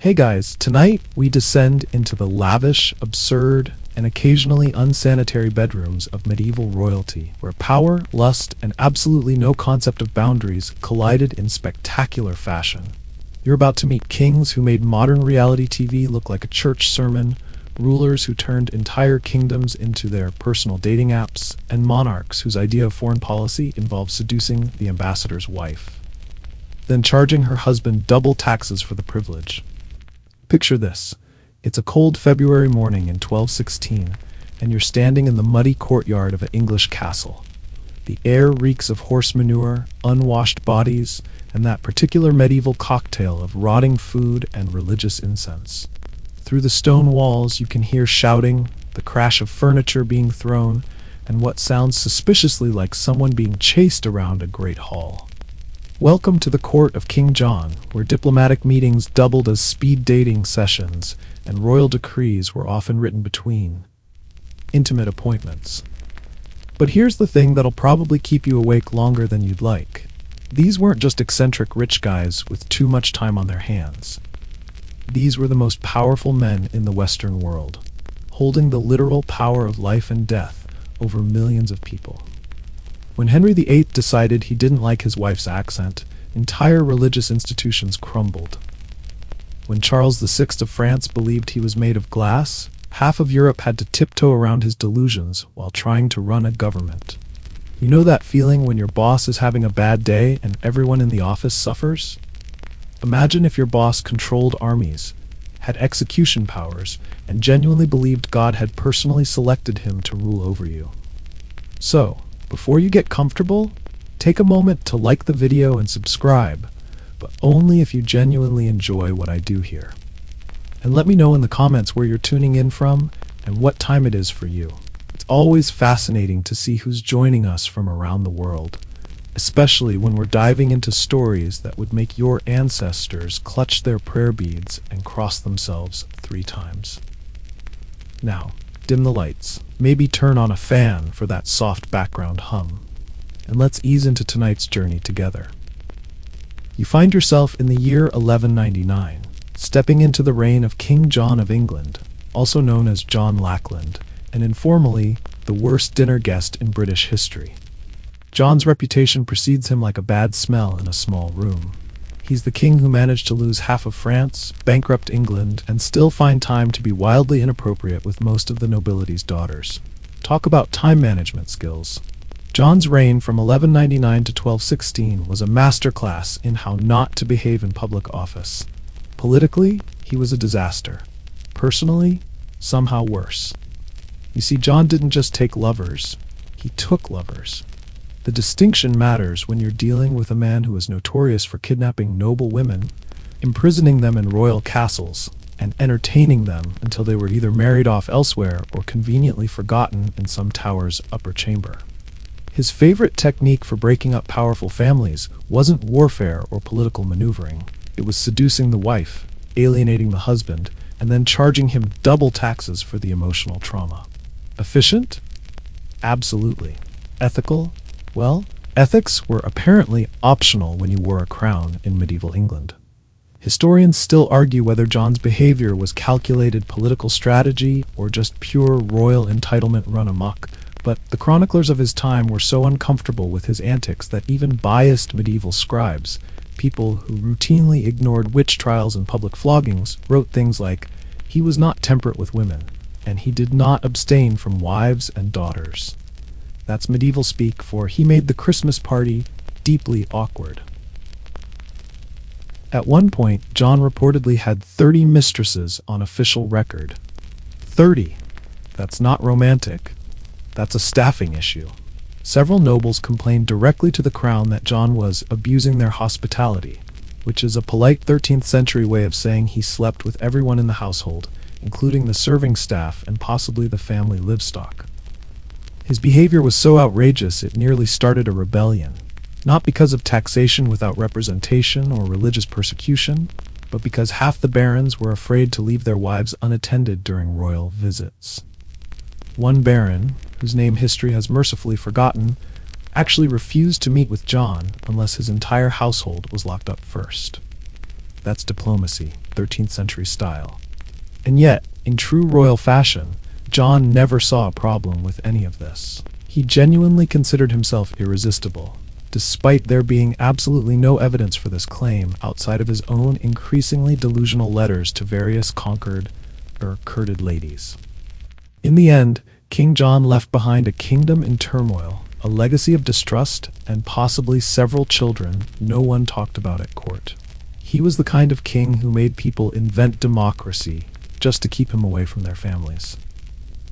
Hey guys, tonight we descend into the lavish, absurd, and occasionally unsanitary bedrooms of medieval royalty, where power, lust, and absolutely no concept of boundaries collided in spectacular fashion. You're about to meet kings who made modern reality TV look like a church sermon, rulers who turned entire kingdoms into their personal dating apps, and monarchs whose idea of foreign policy involved seducing the ambassador's wife, then charging her husband double taxes for the privilege. Picture this. It's a cold February morning in 1216, and you're standing in the muddy courtyard of an English castle. The air reeks of horse manure, unwashed bodies, and that particular medieval cocktail of rotting food and religious incense. Through the stone walls, you can hear shouting, the crash of furniture being thrown, and what sounds suspiciously like someone being chased around a great hall. Welcome to the court of King John, where diplomatic meetings doubled as speed dating sessions, and royal decrees were often written between intimate appointments. But here's the thing that'll probably keep you awake longer than you'd like. These weren't just eccentric rich guys with too much time on their hands. These were the most powerful men in the Western world, holding the literal power of life and death over millions of people. When Henry VIII decided he didn't like his wife's accent, entire religious institutions crumbled. When Charles VI of France believed he was made of glass, half of Europe had to tiptoe around his delusions while trying to run a government. You know that feeling when your boss is having a bad day and everyone in the office suffers? Imagine if your boss controlled armies, had execution powers, and genuinely believed God had personally selected him to rule over you. So, before you get comfortable, take a moment to like the video and subscribe, but only if you genuinely enjoy what I do here. And let me know in the comments where you're tuning in from and what time it is for you. It's always fascinating to see who's joining us from around the world, especially when we're diving into stories that would make your ancestors clutch their prayer beads and cross themselves 3 times. Now, dim the lights, maybe turn on a fan for that soft background hum, and let's ease into tonight's journey together. You find yourself in the year 1199, stepping into the reign of King John of England, also known as John Lackland, and informally, the worst dinner guest in British history. John's reputation precedes him like a bad smell in a small room. He's the king who managed to lose half of France, bankrupt England, and still find time to be wildly inappropriate with most of the nobility's daughters. Talk about time management skills. John's reign from 1199 to 1216 was a masterclass in how not to behave in public office. Politically, he was a disaster. Personally, somehow worse. You see, John didn't just take lovers, he took lovers. The distinction matters when you're dealing with a man who is notorious for kidnapping noble women, imprisoning them in royal castles, and entertaining them until they were either married off elsewhere or conveniently forgotten in some tower's upper chamber. His favorite technique for breaking up powerful families wasn't warfare or political maneuvering. It was seducing the wife, alienating the husband, and then charging him double taxes for the emotional trauma. Efficient? Absolutely. Ethical? Well, ethics were apparently optional when you wore a crown in medieval England. Historians still argue whether John's behavior was calculated political strategy or just pure royal entitlement run amok, but the chroniclers of his time were so uncomfortable with his antics that even biased medieval scribes, people who routinely ignored witch trials and public floggings, wrote things like, "He was not temperate with women, and he did not abstain from wives and daughters." That's medieval speak for he made the Christmas party deeply awkward. At one point, John reportedly had 30 mistresses on official record. 30. That's not romantic. That's a staffing issue. Several nobles complained directly to the crown that John was abusing their hospitality, which is a polite 13th century way of saying he slept with everyone in the household, including the serving staff and possibly the family livestock. His behavior was so outrageous it nearly started a rebellion, not because of taxation without representation or religious persecution, but because half the barons were afraid to leave their wives unattended during royal visits. One baron, whose name history has mercifully forgotten, actually refused to meet with John unless his entire household was locked up first. That's diplomacy, 13th century style. And yet, in true royal fashion, John never saw a problem with any of this. He genuinely considered himself irresistible, despite there being absolutely no evidence for this claim outside of his own increasingly delusional letters to various courted ladies. In the end, King John left behind a kingdom in turmoil, a legacy of distrust, and possibly several children no one talked about at court. He was the kind of king who made people invent democracy just to keep him away from their families.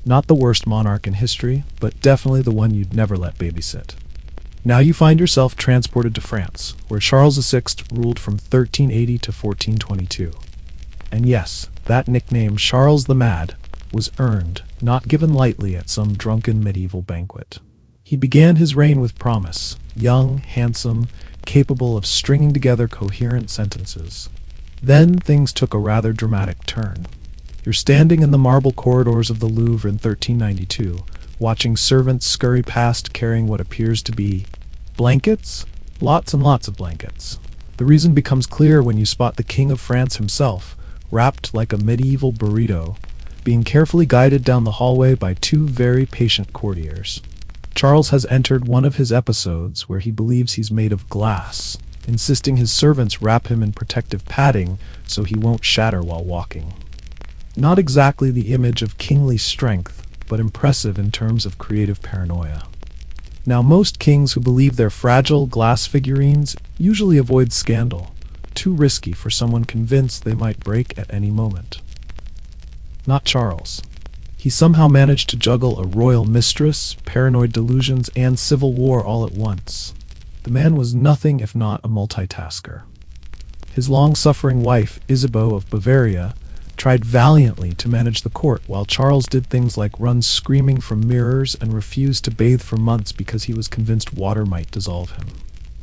Not the worst monarch in history, but definitely the one you'd never let babysit. Now you find yourself transported to France, where Charles VI ruled from 1380 to 1422. And yes, that nickname, Charles the Mad, was earned, not given lightly at some drunken medieval banquet. He began his reign with promise, young, handsome, capable of stringing together coherent sentences. Then things took a rather dramatic turn. You're standing in the marble corridors of the Louvre in 1392, watching servants scurry past carrying what appears to be blankets? Lots and lots of blankets. The reason becomes clear when you spot the King of France himself, wrapped like a medieval burrito, being carefully guided down the hallway by two very patient courtiers. Charles has entered one of his episodes where he believes he's made of glass, insisting his servants wrap him in protective padding so he won't shatter while walking. Not exactly the image of kingly strength, but impressive in terms of creative paranoia. Now, most kings who believe they're fragile glass figurines usually avoid scandal, too risky for someone convinced they might break at any moment. Not Charles. He somehow managed to juggle a royal mistress, paranoid delusions, and civil war all at once. The man was nothing if not a multitasker. His long-suffering wife, Isabeau of Bavaria, tried valiantly to manage the court while Charles did things like run screaming from mirrors and refused to bathe for months because he was convinced water might dissolve him.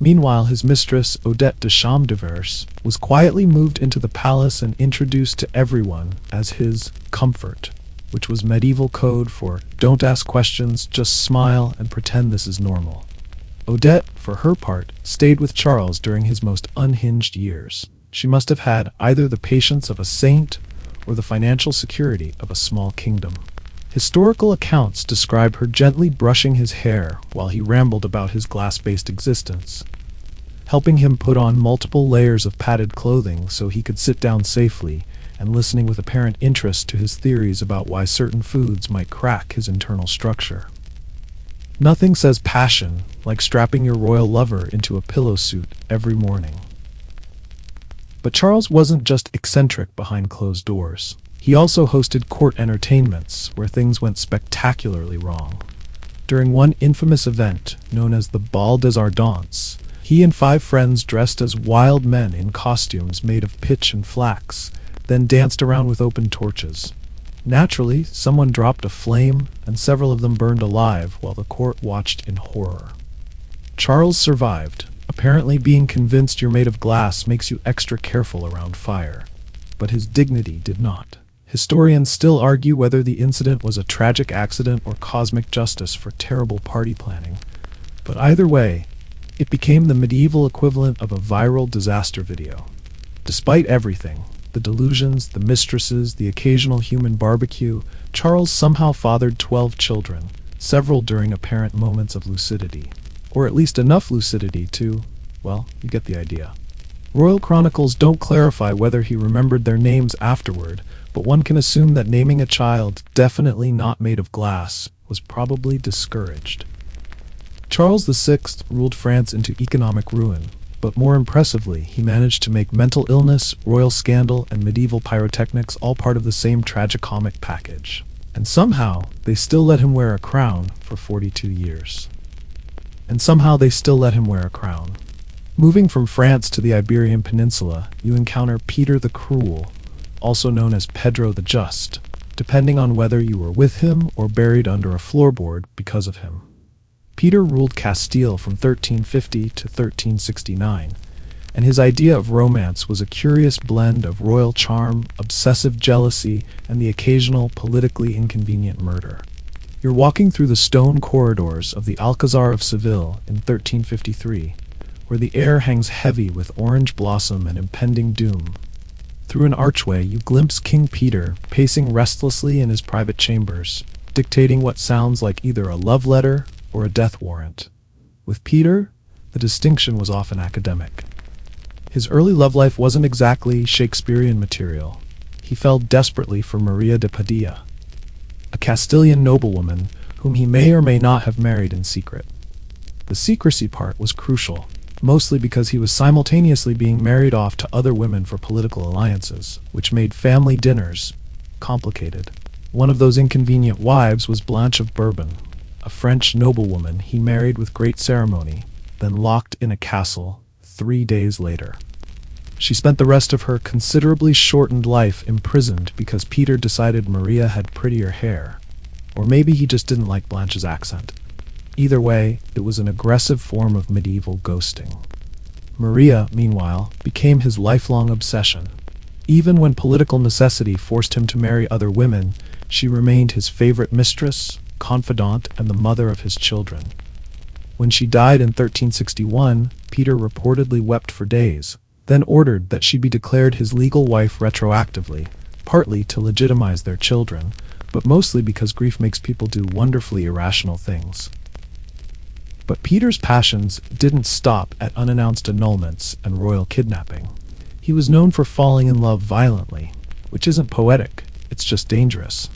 Meanwhile, his mistress, Odette de Champdivers, was quietly moved into the palace and introduced to everyone as his comfort, which was medieval code for don't ask questions, just smile and pretend this is normal. Odette, for her part, stayed with Charles during his most unhinged years. She must have had either the patience of a saint or the financial security of a small kingdom. Historical accounts describe her gently brushing his hair while he rambled about his glass-based existence, helping him put on multiple layers of padded clothing so he could sit down safely, and listening with apparent interest to his theories about why certain foods might crack his internal structure. Nothing says passion like strapping your royal lover into a pillow suit every morning. But Charles wasn't just eccentric behind closed doors. He also hosted court entertainments where things went spectacularly wrong. During one infamous event, known as the Bal des Ardents, he and 5 friends dressed as wild men in costumes made of pitch and flax, then danced around with open torches. Naturally, someone dropped a flame, and several of them burned alive while the court watched in horror. Charles survived, apparently being convinced you're made of glass makes you extra careful around fire. But his dignity did not. Historians still argue whether the incident was a tragic accident or cosmic justice for terrible party planning. But either way, it became the medieval equivalent of a viral disaster video. Despite everything, the delusions, the mistresses, the occasional human barbecue, Charles somehow fathered 12 children, several during apparent moments of lucidity. Or at least enough lucidity to, well, you get the idea. Royal chronicles don't clarify whether he remembered their names afterward, but one can assume that naming a child definitely not made of glass was probably discouraged. Charles VI ruled France into economic ruin, but more impressively, he managed to make mental illness, royal scandal, and medieval pyrotechnics all part of the same tragicomic package. And somehow, they still let him wear a crown for 42 years. Moving from France to the Iberian Peninsula, you encounter Peter the Cruel, also known as Pedro the Just, depending on whether you were with him or buried under a floorboard because of him. Peter ruled Castile from 1350 to 1369, and his idea of romance was a curious blend of royal charm, obsessive jealousy, and the occasional politically inconvenient murder. You're walking through the stone corridors of the Alcazar of Seville in 1353, where the air hangs heavy with orange blossom and impending doom, Through an archway, you glimpse King Peter pacing restlessly in his private chambers, dictating what sounds like either a love letter or a death warrant. With Peter, the distinction was often academic. His early love life wasn't exactly Shakespearean material. He fell desperately for Maria de Padilla, a Castilian noblewoman whom he may or may not have married in secret. The secrecy part was crucial, mostly because he was simultaneously being married off to other women for political alliances, which made family dinners complicated. One of those inconvenient wives was Blanche of Bourbon, a French noblewoman he married with great ceremony, then locked in a castle 3 days later. She spent the rest of her considerably shortened life imprisoned because Peter decided Maria had prettier hair, or maybe he just didn't like Blanche's accent. Either way, it was an aggressive form of medieval ghosting. Maria, meanwhile, became his lifelong obsession. Even when political necessity forced him to marry other women, she remained his favorite mistress, confidant, and the mother of his children. When she died in 1361, Peter reportedly wept for days, then ordered that she be declared his legal wife retroactively, partly to legitimize their children, but mostly because grief makes people do wonderfully irrational things. But Peter's passions didn't stop at unannounced annulments and royal kidnapping. He was known for falling in love violently, which isn't poetic, it's just dangerous.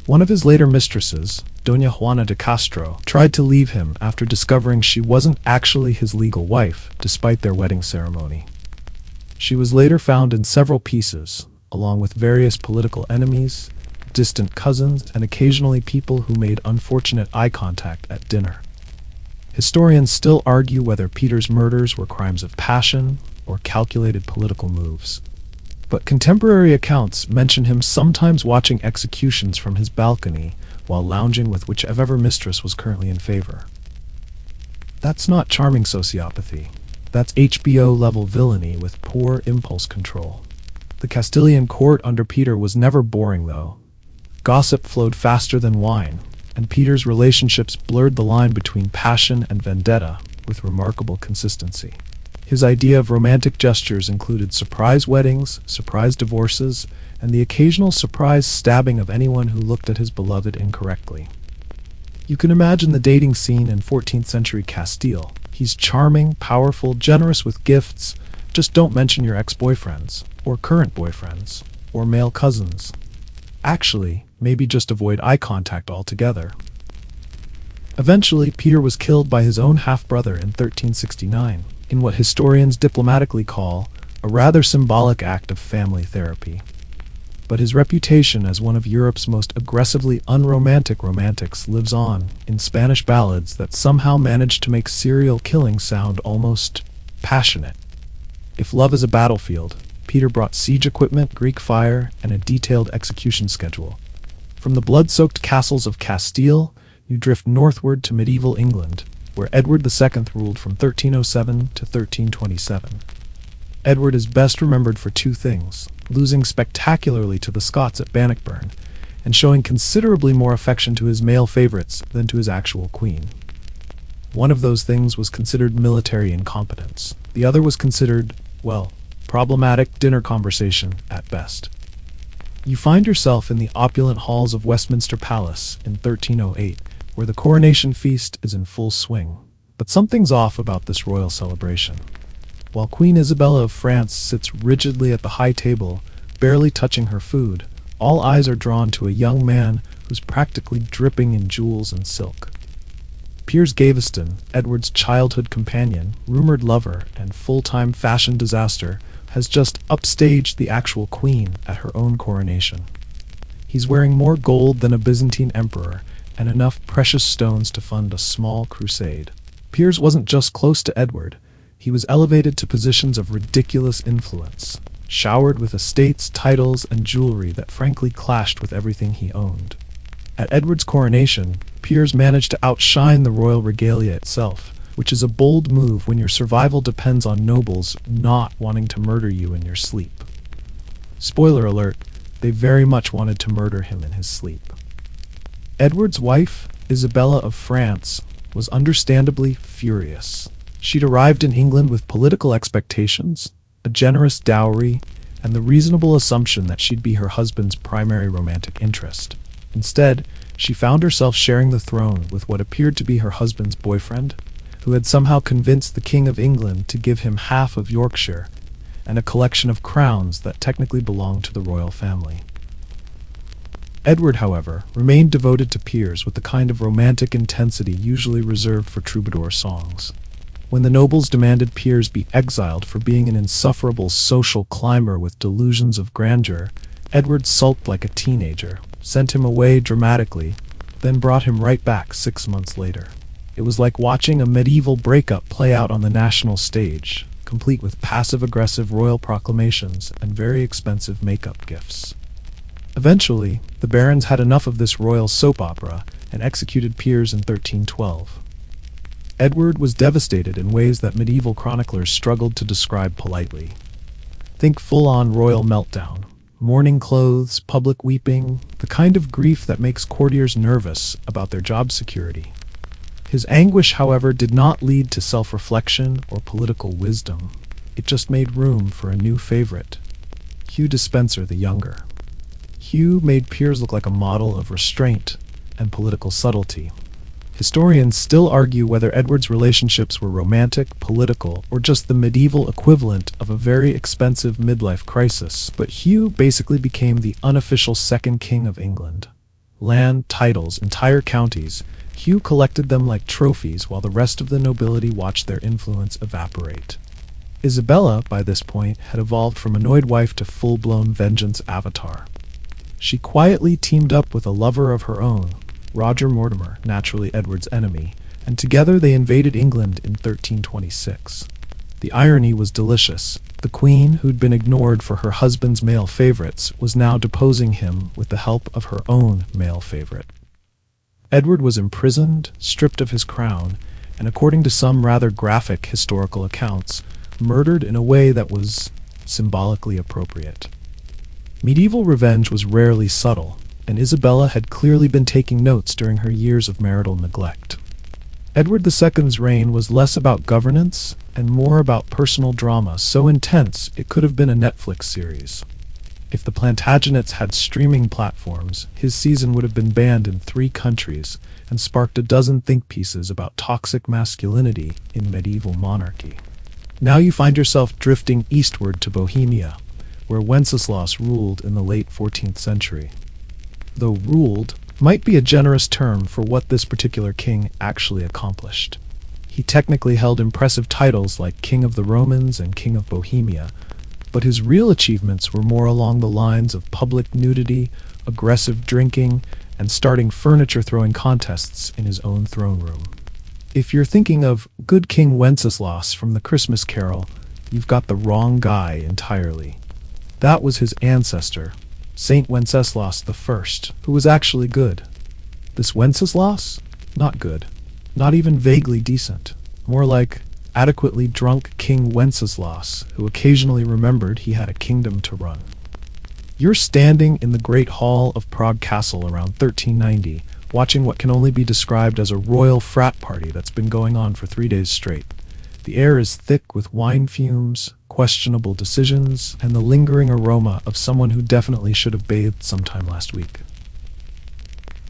One of his later mistresses, Doña Juana de Castro, tried to leave him after discovering she wasn't actually his legal wife, despite their wedding ceremony. She was later found in several pieces, along with various political enemies, distant cousins, and occasionally people who made unfortunate eye contact at dinner. Historians still argue whether Peter's murders were crimes of passion or calculated political moves. But contemporary accounts mention him sometimes watching executions from his balcony while lounging with whichever mistress was currently in favor. That's not charming sociopathy. That's HBO-level villainy with poor impulse control. The Castilian court under Peter was never boring, though. Gossip flowed faster than wine, and Peter's relationships blurred the line between passion and vendetta with remarkable consistency. His idea of romantic gestures included surprise weddings, surprise divorces, and the occasional surprise stabbing of anyone who looked at his beloved incorrectly. You can imagine the dating scene in 14th century Castile. He's charming, powerful, generous with gifts. Just don't mention your ex-boyfriends, or current boyfriends, or male cousins. Actually, maybe just avoid eye contact altogether. Eventually, Peter was killed by his own half-brother in 1369, in what historians diplomatically call a rather symbolic act of family therapy. But his reputation as one of Europe's most aggressively unromantic romantics lives on in Spanish ballads that somehow managed to make serial killing sound almost passionate. If love is a battlefield, Peter brought siege equipment, Greek fire, and a detailed execution schedule. From the blood-soaked castles of Castile, you drift northward to medieval England, where Edward II ruled from 1307 to 1327. Edward is best remembered for two things: losing spectacularly to the Scots at Bannockburn, and showing considerably more affection to his male favorites than to his actual queen. One of those things was considered military incompetence. The other was considered, well, problematic dinner conversation at best. You find yourself in the opulent halls of Westminster Palace in 1308, where the coronation feast is in full swing. But something's off about this royal celebration. While Queen Isabella of France sits rigidly at the high table, barely touching her food, all eyes are drawn to a young man who's practically dripping in jewels and silk. Piers Gaveston, Edward's childhood companion, rumored lover, and full-time fashion disaster, has just upstaged the actual queen at her own coronation. He's wearing more gold than a Byzantine emperor, and enough precious stones to fund a small crusade. Piers wasn't just close to Edward, he was elevated to positions of ridiculous influence, showered with estates, titles, and jewelry that frankly clashed with everything he owned. At Edward's coronation, Piers managed to outshine the royal regalia itself, which is a bold move when your survival depends on nobles not wanting to murder you in your sleep. Spoiler alert, they very much wanted to murder him in his sleep. Edward's wife, Isabella of France, was understandably furious. She'd arrived in England with political expectations, a generous dowry, and the reasonable assumption that she'd be her husband's primary romantic interest. Instead, she found herself sharing the throne with what appeared to be her husband's boyfriend, who had somehow convinced the King of England to give him half of Yorkshire and a collection of crowns that technically belonged to the royal family. Edward, however, remained devoted to Piers with the kind of romantic intensity usually reserved for troubadour songs. When the nobles demanded Piers be exiled for being an insufferable social climber with delusions of grandeur, Edward sulked like a teenager, sent him away dramatically, then brought him right back 6 months later. It was like watching a medieval breakup play out on the national stage, complete with passive-aggressive royal proclamations and very expensive makeup gifts. Eventually, the barons had enough of this royal soap opera and executed Piers in 1312. Edward was devastated in ways that medieval chroniclers struggled to describe politely. Think full-on royal meltdown, mourning clothes, public weeping, the kind of grief that makes courtiers nervous about their job security. His anguish, however, did not lead to self-reflection or political wisdom. It just made room for a new favorite, Hugh Despenser the Younger. Hugh made Piers look like a model of restraint and political subtlety. Historians still argue whether Edward's relationships were romantic, political, or just the medieval equivalent of a very expensive midlife crisis, but Hugh basically became the unofficial second king of England. Land, titles, entire counties, Hugh collected them like trophies while the rest of the nobility watched their influence evaporate. Isabella, by this point, had evolved from annoyed wife to full-blown vengeance avatar. She quietly teamed up with a lover of her own, Roger Mortimer, naturally Edward's enemy, and together they invaded England in 1326. The irony was delicious. The queen, who'd been ignored for her husband's male favorites, was now deposing him with the help of her own male favorite. Edward was imprisoned, stripped of his crown, and according to some rather graphic historical accounts, murdered in a way that was symbolically appropriate. Medieval revenge was rarely subtle, and Isabella had clearly been taking notes during her years of marital neglect. Edward II's reign was less about governance and more about personal drama so intense it could have been a Netflix series. If the Plantagenets had streaming platforms, his season would have been banned in 3 countries and sparked a dozen think pieces about toxic masculinity in medieval monarchy. Now you find yourself drifting eastward to Bohemia, where Wenceslas ruled in the late 14th century. Though ruled might be a generous term for what this particular king actually accomplished. He technically held impressive titles like King of the Romans and King of Bohemia, but his real achievements were more along the lines of public nudity, aggressive drinking, and starting furniture-throwing contests in his own throne room. If you're thinking of Good King Wenceslas from the Christmas Carol, you've got the wrong guy entirely. That was his ancestor, Saint Wenceslas I, who was actually good. This Wenceslas? Not good. Not even vaguely decent. More like adequately drunk King Wenceslas, who occasionally remembered he had a kingdom to run. You're standing in the Great Hall of Prague Castle around 1390, watching what can only be described as a royal frat party that's been going on for 3 days straight. The air is thick with wine fumes, questionable decisions, and the lingering aroma of someone who definitely should have bathed sometime last week.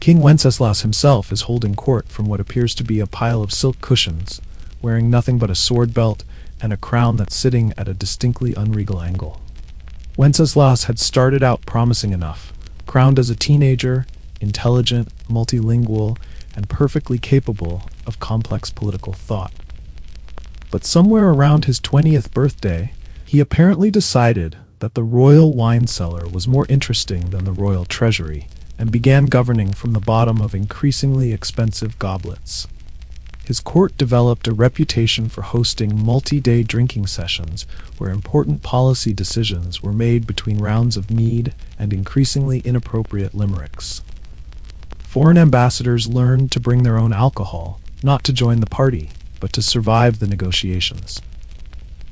King Wenceslas himself is holding court from what appears to be a pile of silk cushions, wearing nothing but a sword belt and a crown that's sitting at a distinctly unregal angle. Wenceslas had started out promising enough, crowned as a teenager, intelligent, multilingual, and perfectly capable of complex political thought. But somewhere around his 20th birthday, he apparently decided that the royal wine cellar was more interesting than the royal treasury, and began governing from the bottom of increasingly expensive goblets. His court developed a reputation for hosting multi-day drinking sessions where important policy decisions were made between rounds of mead and increasingly inappropriate limericks. Foreign ambassadors learned to bring their own alcohol, not to join the party, but to survive the negotiations.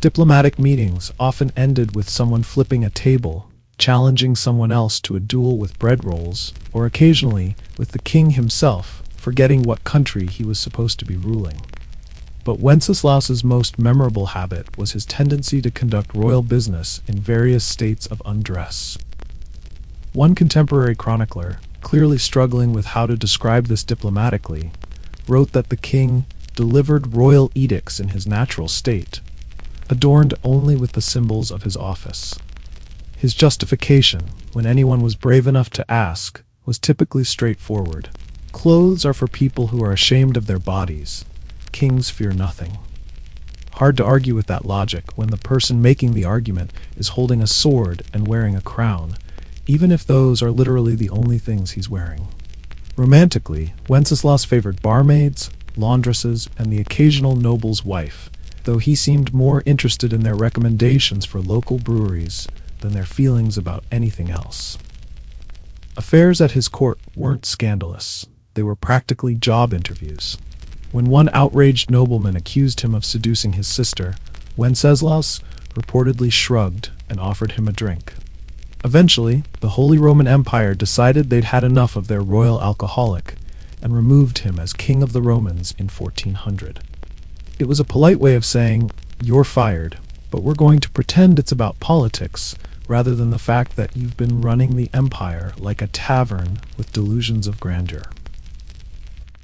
Diplomatic meetings often ended with someone flipping a table, challenging someone else to a duel with bread rolls, or occasionally with the king himself, forgetting what country he was supposed to be ruling. But Wenceslaus's most memorable habit was his tendency to conduct royal business in various states of undress. One contemporary chronicler, clearly struggling with how to describe this diplomatically, wrote that the king delivered royal edicts in his natural state, adorned only with the symbols of his office. His justification, when anyone was brave enough to ask, was typically straightforward. Clothes are for people who are ashamed of their bodies. Kings fear nothing. Hard to argue with that logic when the person making the argument is holding a sword and wearing a crown, even if those are literally the only things he's wearing. Romantically, Wenceslaus favored barmaids, laundresses, and the occasional noble's wife, though he seemed more interested in their recommendations for local breweries than their feelings about anything else. Affairs at his court weren't scandalous. They were practically job interviews. When one outraged nobleman accused him of seducing his sister, Wenceslaus reportedly shrugged and offered him a drink. Eventually, the Holy Roman Empire decided they'd had enough of their royal alcoholic and removed him as King of the Romans in 1400. It was a polite way of saying, "You're fired, but we're going to pretend it's about politics rather than the fact that you've been running the empire like a tavern with delusions of grandeur."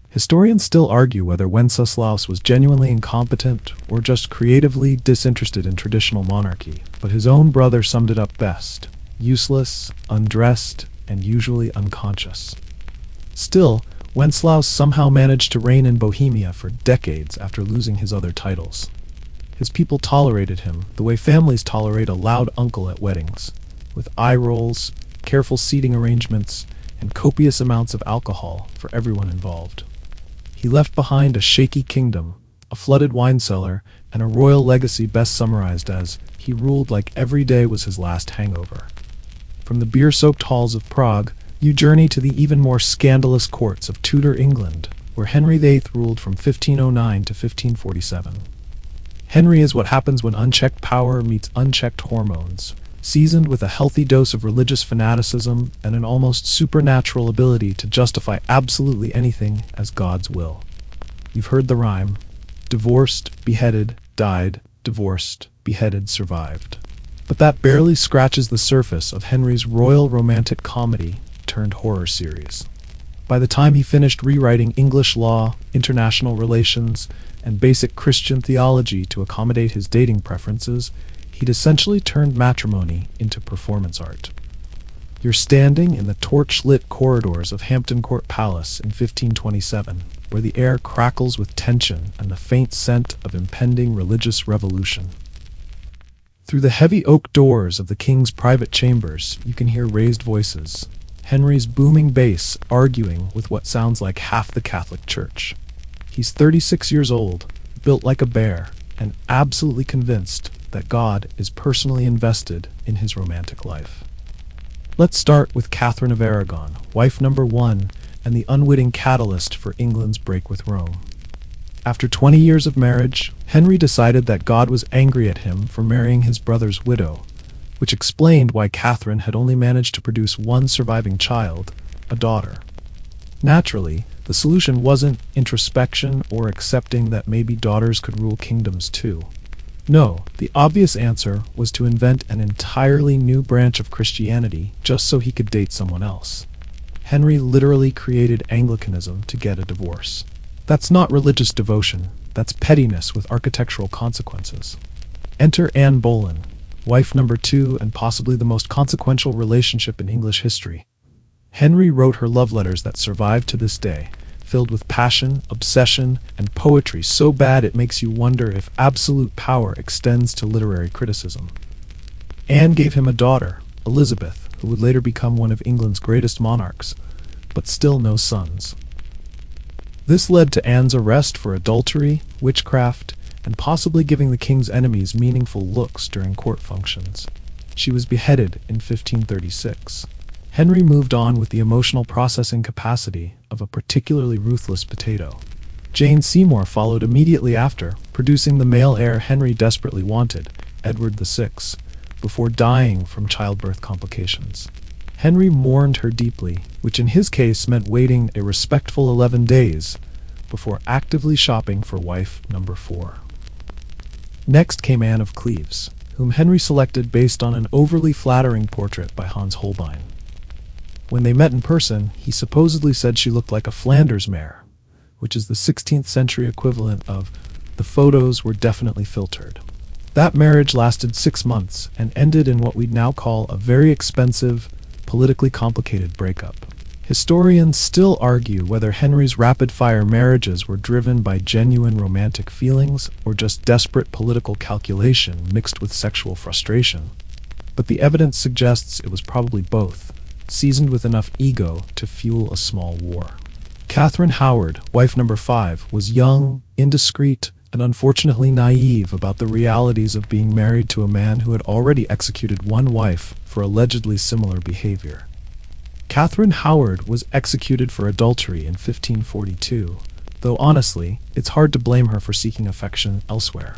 Historians still argue whether Wenceslaus was genuinely incompetent or just creatively disinterested in traditional monarchy, but his own brother summed it up best: useless, undressed, and usually unconscious. Still, Wenceslaus somehow managed to reign in Bohemia for decades after losing his other titles. His people tolerated him the way families tolerate a loud uncle at weddings, with eye rolls, careful seating arrangements, and copious amounts of alcohol for everyone involved. He left behind a shaky kingdom, a flooded wine cellar, and a royal legacy best summarized as, he ruled like every day was his last hangover. From the beer-soaked halls of Prague, you journey to the even more scandalous courts of Tudor England, where Henry VIII ruled from 1509 to 1547. Henry is what happens when unchecked power meets unchecked hormones, seasoned with a healthy dose of religious fanaticism and an almost supernatural ability to justify absolutely anything as God's will. You've heard the rhyme: divorced, beheaded, died, divorced, beheaded, survived. But that barely scratches the surface of Henry's royal romantic comedy turned horror series. By the time he finished rewriting English law, international relations, and basic Christian theology to accommodate his dating preferences, he'd essentially turned matrimony into performance art. You're standing in the torch-lit corridors of Hampton Court Palace in 1527, where the air crackles with tension and the faint scent of impending religious revolution. Through the heavy oak doors of the king's private chambers, you can hear raised voices, Henry's booming bass arguing with what sounds like half the Catholic Church. He's 36 years old, built like a bear, and absolutely convinced that God is personally invested in his romantic life. Let's start with Catherine of Aragon, wife number 1, and the unwitting catalyst for England's break with Rome. After 20 years of marriage, Henry decided that God was angry at him for marrying his brother's widow, which explained why Catherine had only managed to produce one surviving child, a daughter. Naturally, the solution wasn't introspection or accepting that maybe daughters could rule kingdoms too. No, the obvious answer was to invent an entirely new branch of Christianity just so he could date someone else. Henry literally created Anglicanism to get a divorce. That's not religious devotion, that's pettiness with architectural consequences. Enter Anne Boleyn, wife number 2 and possibly the most consequential relationship in English history. Henry wrote her love letters that survive to this day, filled with passion, obsession, and poetry so bad it makes you wonder if absolute power extends to literary criticism. Anne gave him a daughter, Elizabeth, who would later become one of England's greatest monarchs, but still no sons. This led to Anne's arrest for adultery, witchcraft, and possibly giving the king's enemies meaningful looks during court functions. She was beheaded in 1536. Henry moved on with the emotional processing capacity of a particularly ruthless potato. Jane Seymour followed immediately after, producing the male heir Henry desperately wanted, Edward VI, before dying from childbirth complications. Henry mourned her deeply, which in his case meant waiting a respectful 11 days, before actively shopping for wife number 4. Next came Anne of Cleves, whom Henry selected based on an overly flattering portrait by Hans Holbein. When they met in person, he supposedly said she looked like a Flanders mare, which is the 16th century equivalent of "the photos were definitely filtered." That marriage lasted 6 months and ended in what we'd now call a very expensive, politically complicated breakup. Historians still argue whether Henry's rapid-fire marriages were driven by genuine romantic feelings or just desperate political calculation mixed with sexual frustration. But the evidence suggests it was probably both, seasoned with enough ego to fuel a small war. Catherine Howard, wife number 5, was young, indiscreet, and unfortunately naive about the realities of being married to a man who had already executed one wife for allegedly similar behavior. Catherine Howard was executed for adultery in 1542, though honestly, it's hard to blame her for seeking affection elsewhere.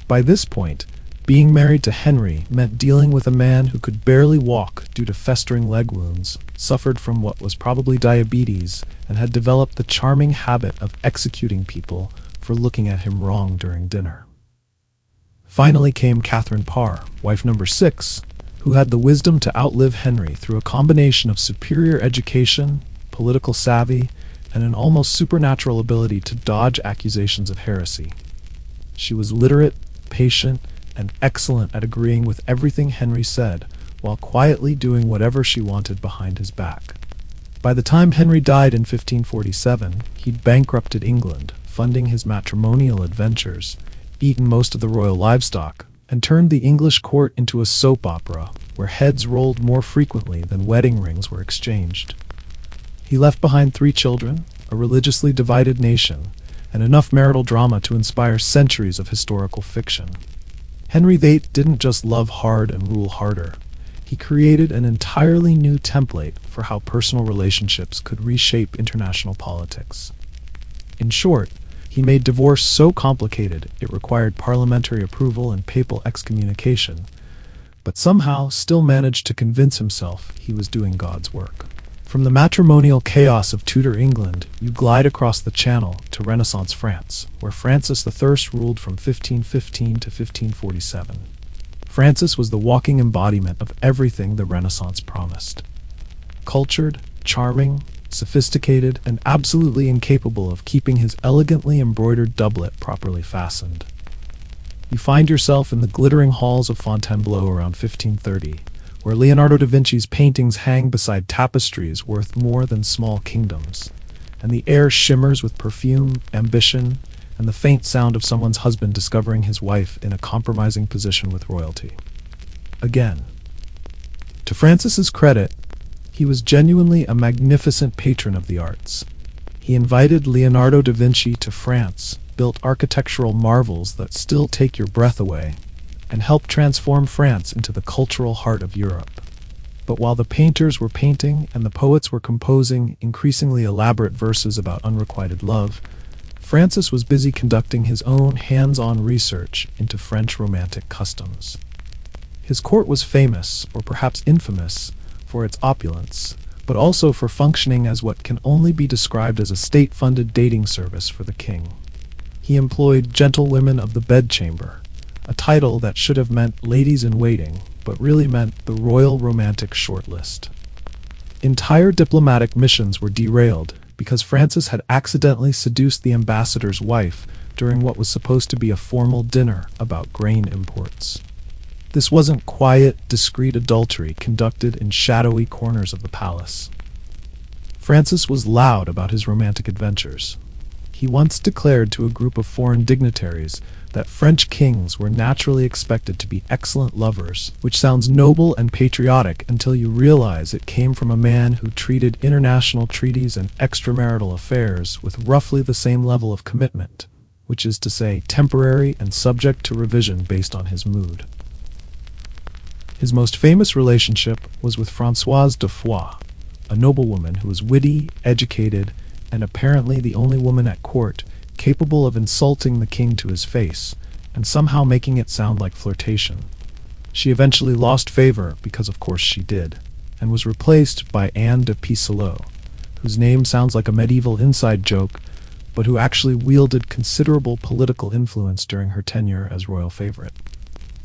By this point, being married to Henry meant dealing with a man who could barely walk due to festering leg wounds, suffered from what was probably diabetes, and had developed the charming habit of executing people for looking at him wrong during dinner. Finally came Catherine Parr, wife number 6, who had the wisdom to outlive Henry through a combination of superior education, political savvy, and an almost supernatural ability to dodge accusations of heresy. She was literate, patient, and excellent at agreeing with everything Henry said, while quietly doing whatever she wanted behind his back. By the time Henry died in 1547, he'd bankrupted England, funding his matrimonial adventures, eaten most of the royal livestock, and turned the English court into a soap opera where heads rolled more frequently than wedding rings were exchanged. He left behind 3 children, a religiously divided nation, and enough marital drama to inspire centuries of historical fiction. Henry VIII didn't just love hard and rule harder. He created an entirely new template for how personal relationships could reshape international politics. In short, he made divorce so complicated it required parliamentary approval and papal excommunication, but somehow still managed to convince himself he was doing God's work. From the matrimonial chaos of Tudor England, you glide across the Channel to Renaissance France, where Francis I ruled from 1515 to 1547. Francis was the walking embodiment of everything the Renaissance promised. Cultured, charming, sophisticated, and absolutely incapable of keeping his elegantly embroidered doublet properly fastened. You find yourself in the glittering halls of Fontainebleau around 1530, where Leonardo da Vinci's paintings hang beside tapestries worth more than small kingdoms, and the air shimmers with perfume, ambition, and the faint sound of someone's husband discovering his wife in a compromising position with royalty. Again, to Francis's credit, he was genuinely a magnificent patron of the arts. He invited Leonardo da Vinci to France, built architectural marvels that still take your breath away, and helped transform France into the cultural heart of Europe. But while the painters were painting and the poets were composing increasingly elaborate verses about unrequited love, Francis was busy conducting his own hands-on research into French romantic customs. His court was famous, or perhaps infamous, for its opulence, but also for functioning as what can only be described as a state-funded dating service for the king. He employed gentlewomen of the bedchamber, a title that should have meant ladies-in-waiting, but really meant the royal romantic shortlist. Entire diplomatic missions were derailed because Francis had accidentally seduced the ambassador's wife during what was supposed to be a formal dinner about grain imports. This wasn't quiet, discreet adultery conducted in shadowy corners of the palace. Francis was loud about his romantic adventures. He once declared to a group of foreign dignitaries that French kings were naturally expected to be excellent lovers, which sounds noble and patriotic until you realize it came from a man who treated international treaties and extramarital affairs with roughly the same level of commitment, which is to say temporary and subject to revision based on his mood. His most famous relationship was with Françoise de Foix, a noblewoman who was witty, educated, and apparently the only woman at court capable of insulting the king to his face, and somehow making it sound like flirtation. She eventually lost favor, because of course she did, and was replaced by Anne de Pisseleu, whose name sounds like a medieval inside joke, but who actually wielded considerable political influence during her tenure as royal favorite.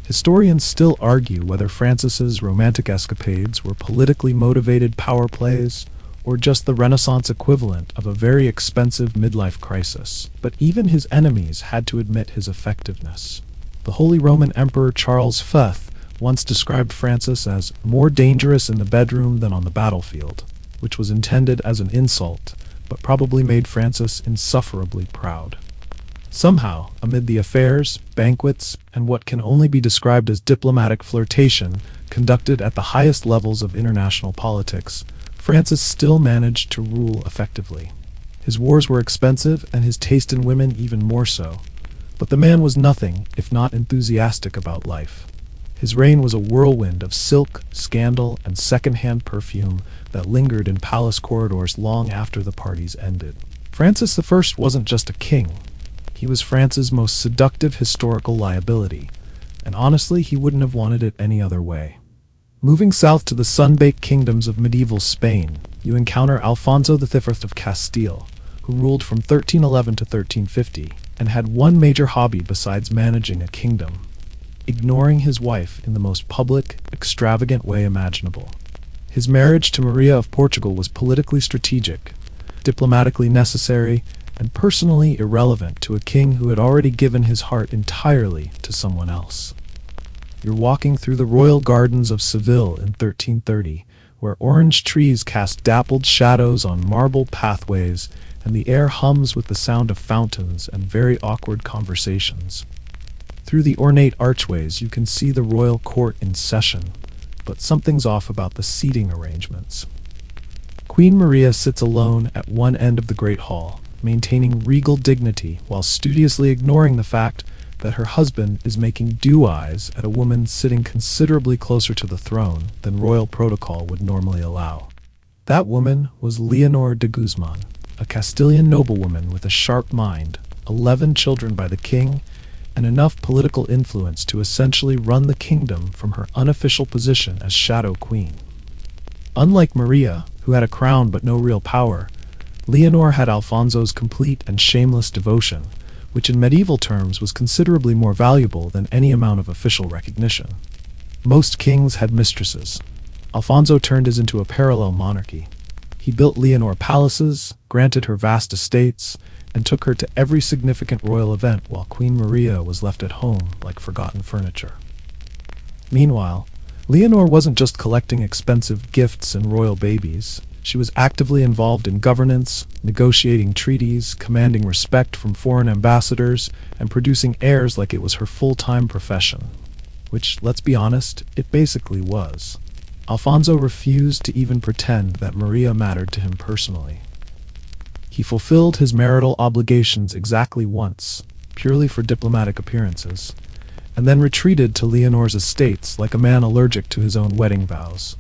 Historians still argue whether Francis's romantic escapades were politically motivated power plays or just the Renaissance equivalent of a very expensive midlife crisis, but even his enemies had to admit his effectiveness. The Holy Roman Emperor Charles V once described Francis as more dangerous in the bedroom than on the battlefield, which was intended as an insult, but probably made Francis insufferably proud. Somehow, amid the affairs, banquets, and what can only be described as diplomatic flirtation conducted at the highest levels of international politics, Francis still managed to rule effectively. His wars were expensive, and his taste in women even more so. But the man was nothing if not enthusiastic about life. His reign was a whirlwind of silk, scandal, and second-hand perfume that lingered in palace corridors long after the parties ended. Francis I wasn't just a king. He was France's most seductive historical liability, and honestly, he wouldn't have wanted it any other way. Moving south to the sun-baked kingdoms of medieval Spain, you encounter Alfonso V of Castile, who ruled from 1311 to 1350, and had one major hobby besides managing a kingdom: ignoring his wife in the most public, extravagant way imaginable. His marriage to Maria of Portugal was politically strategic, diplomatically necessary, and personally irrelevant to a king who had already given his heart entirely to someone else. You're walking through the royal gardens of Seville in 1330, where orange trees cast dappled shadows on marble pathways, and the air hums with the sound of fountains and very awkward conversations. Through the ornate archways you can see the royal court in session, but something's off about the seating arrangements. Queen Maria sits alone at one end of the Great Hall, maintaining regal dignity while studiously ignoring the fact that her husband is making dew-eyes at a woman sitting considerably closer to the throne than royal protocol would normally allow. That woman was Leonor de Guzman, a Castilian noblewoman with a sharp mind, 11 children by the king, and enough political influence to essentially run the kingdom from her unofficial position as shadow queen. Unlike Maria, who had a crown but no real power, Leonor had Alfonso's complete and shameless devotion, which in medieval terms was considerably more valuable than any amount of official recognition. Most kings had mistresses. Alfonso turned his into a parallel monarchy. He built Leonor palaces, granted her vast estates, and took her to every significant royal event while Queen Maria was left at home like forgotten furniture. Meanwhile, Leonor wasn't just collecting expensive gifts and royal babies. She was actively involved in governance, negotiating treaties, commanding respect from foreign ambassadors, and producing heirs like it was her full-time profession. Which, let's be honest, it basically was. Alfonso refused to even pretend that Maria mattered to him personally. He fulfilled his marital obligations exactly once, purely for diplomatic appearances, and then retreated to Leonor's estates like a man allergic to his own wedding vows.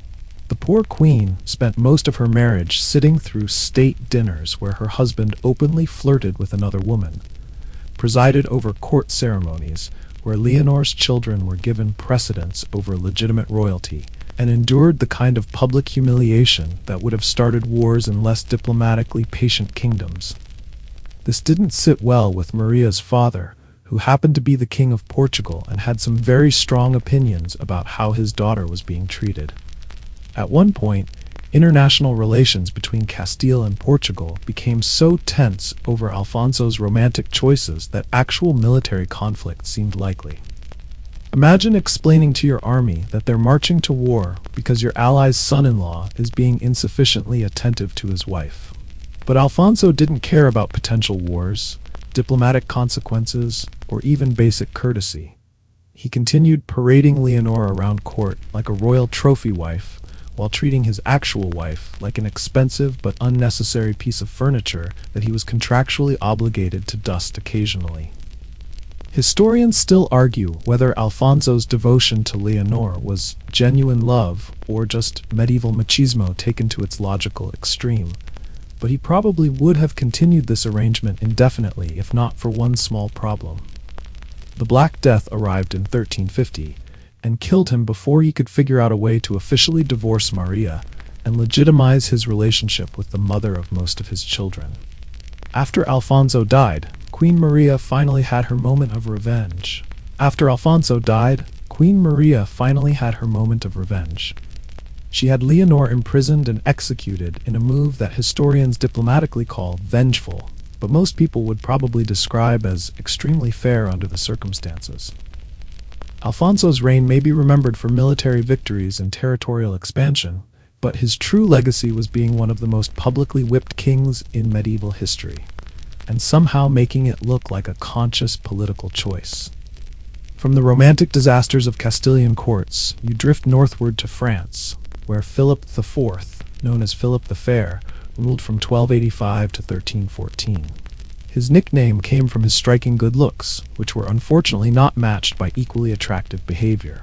The poor queen spent most of her marriage sitting through state dinners where her husband openly flirted with another woman, presided over court ceremonies where Leonor's children were given precedence over legitimate royalty, and endured the kind of public humiliation that would have started wars in less diplomatically patient kingdoms. This didn't sit well with Maria's father, who happened to be the King of Portugal and had some very strong opinions about how his daughter was being treated. At one point, international relations between Castile and Portugal became so tense over Alfonso's romantic choices that actual military conflict seemed likely. Imagine explaining to your army that they're marching to war because your ally's son-in-law is being insufficiently attentive to his wife. But Alfonso didn't care about potential wars, diplomatic consequences, or even basic courtesy. He continued parading Leonor around court like a royal trophy wife, while treating his actual wife like an expensive but unnecessary piece of furniture that he was contractually obligated to dust occasionally. Historians still argue whether Alfonso's devotion to Leonor was genuine love or just medieval machismo taken to its logical extreme, but he probably would have continued this arrangement indefinitely if not for one small problem. The Black Death arrived in 1350, and killed him before he could figure out a way to officially divorce Maria and legitimize his relationship with the mother of most of his children. After Alfonso died, Queen Maria finally had her moment of revenge. After Alfonso died, Queen Maria finally had her moment of revenge. She had Leonor imprisoned and executed in a move that historians diplomatically call vengeful, but most people would probably describe as extremely fair under the circumstances. Alfonso's reign may be remembered for military victories and territorial expansion, but his true legacy was being one of the most publicly whipped kings in medieval history, and somehow making it look like a conscious political choice. From the romantic disasters of Castilian courts, you drift northward to France, where Philip IV, known as Philip the Fair, ruled from 1285 to 1314. His nickname came from his striking good looks, which were unfortunately not matched by equally attractive behavior.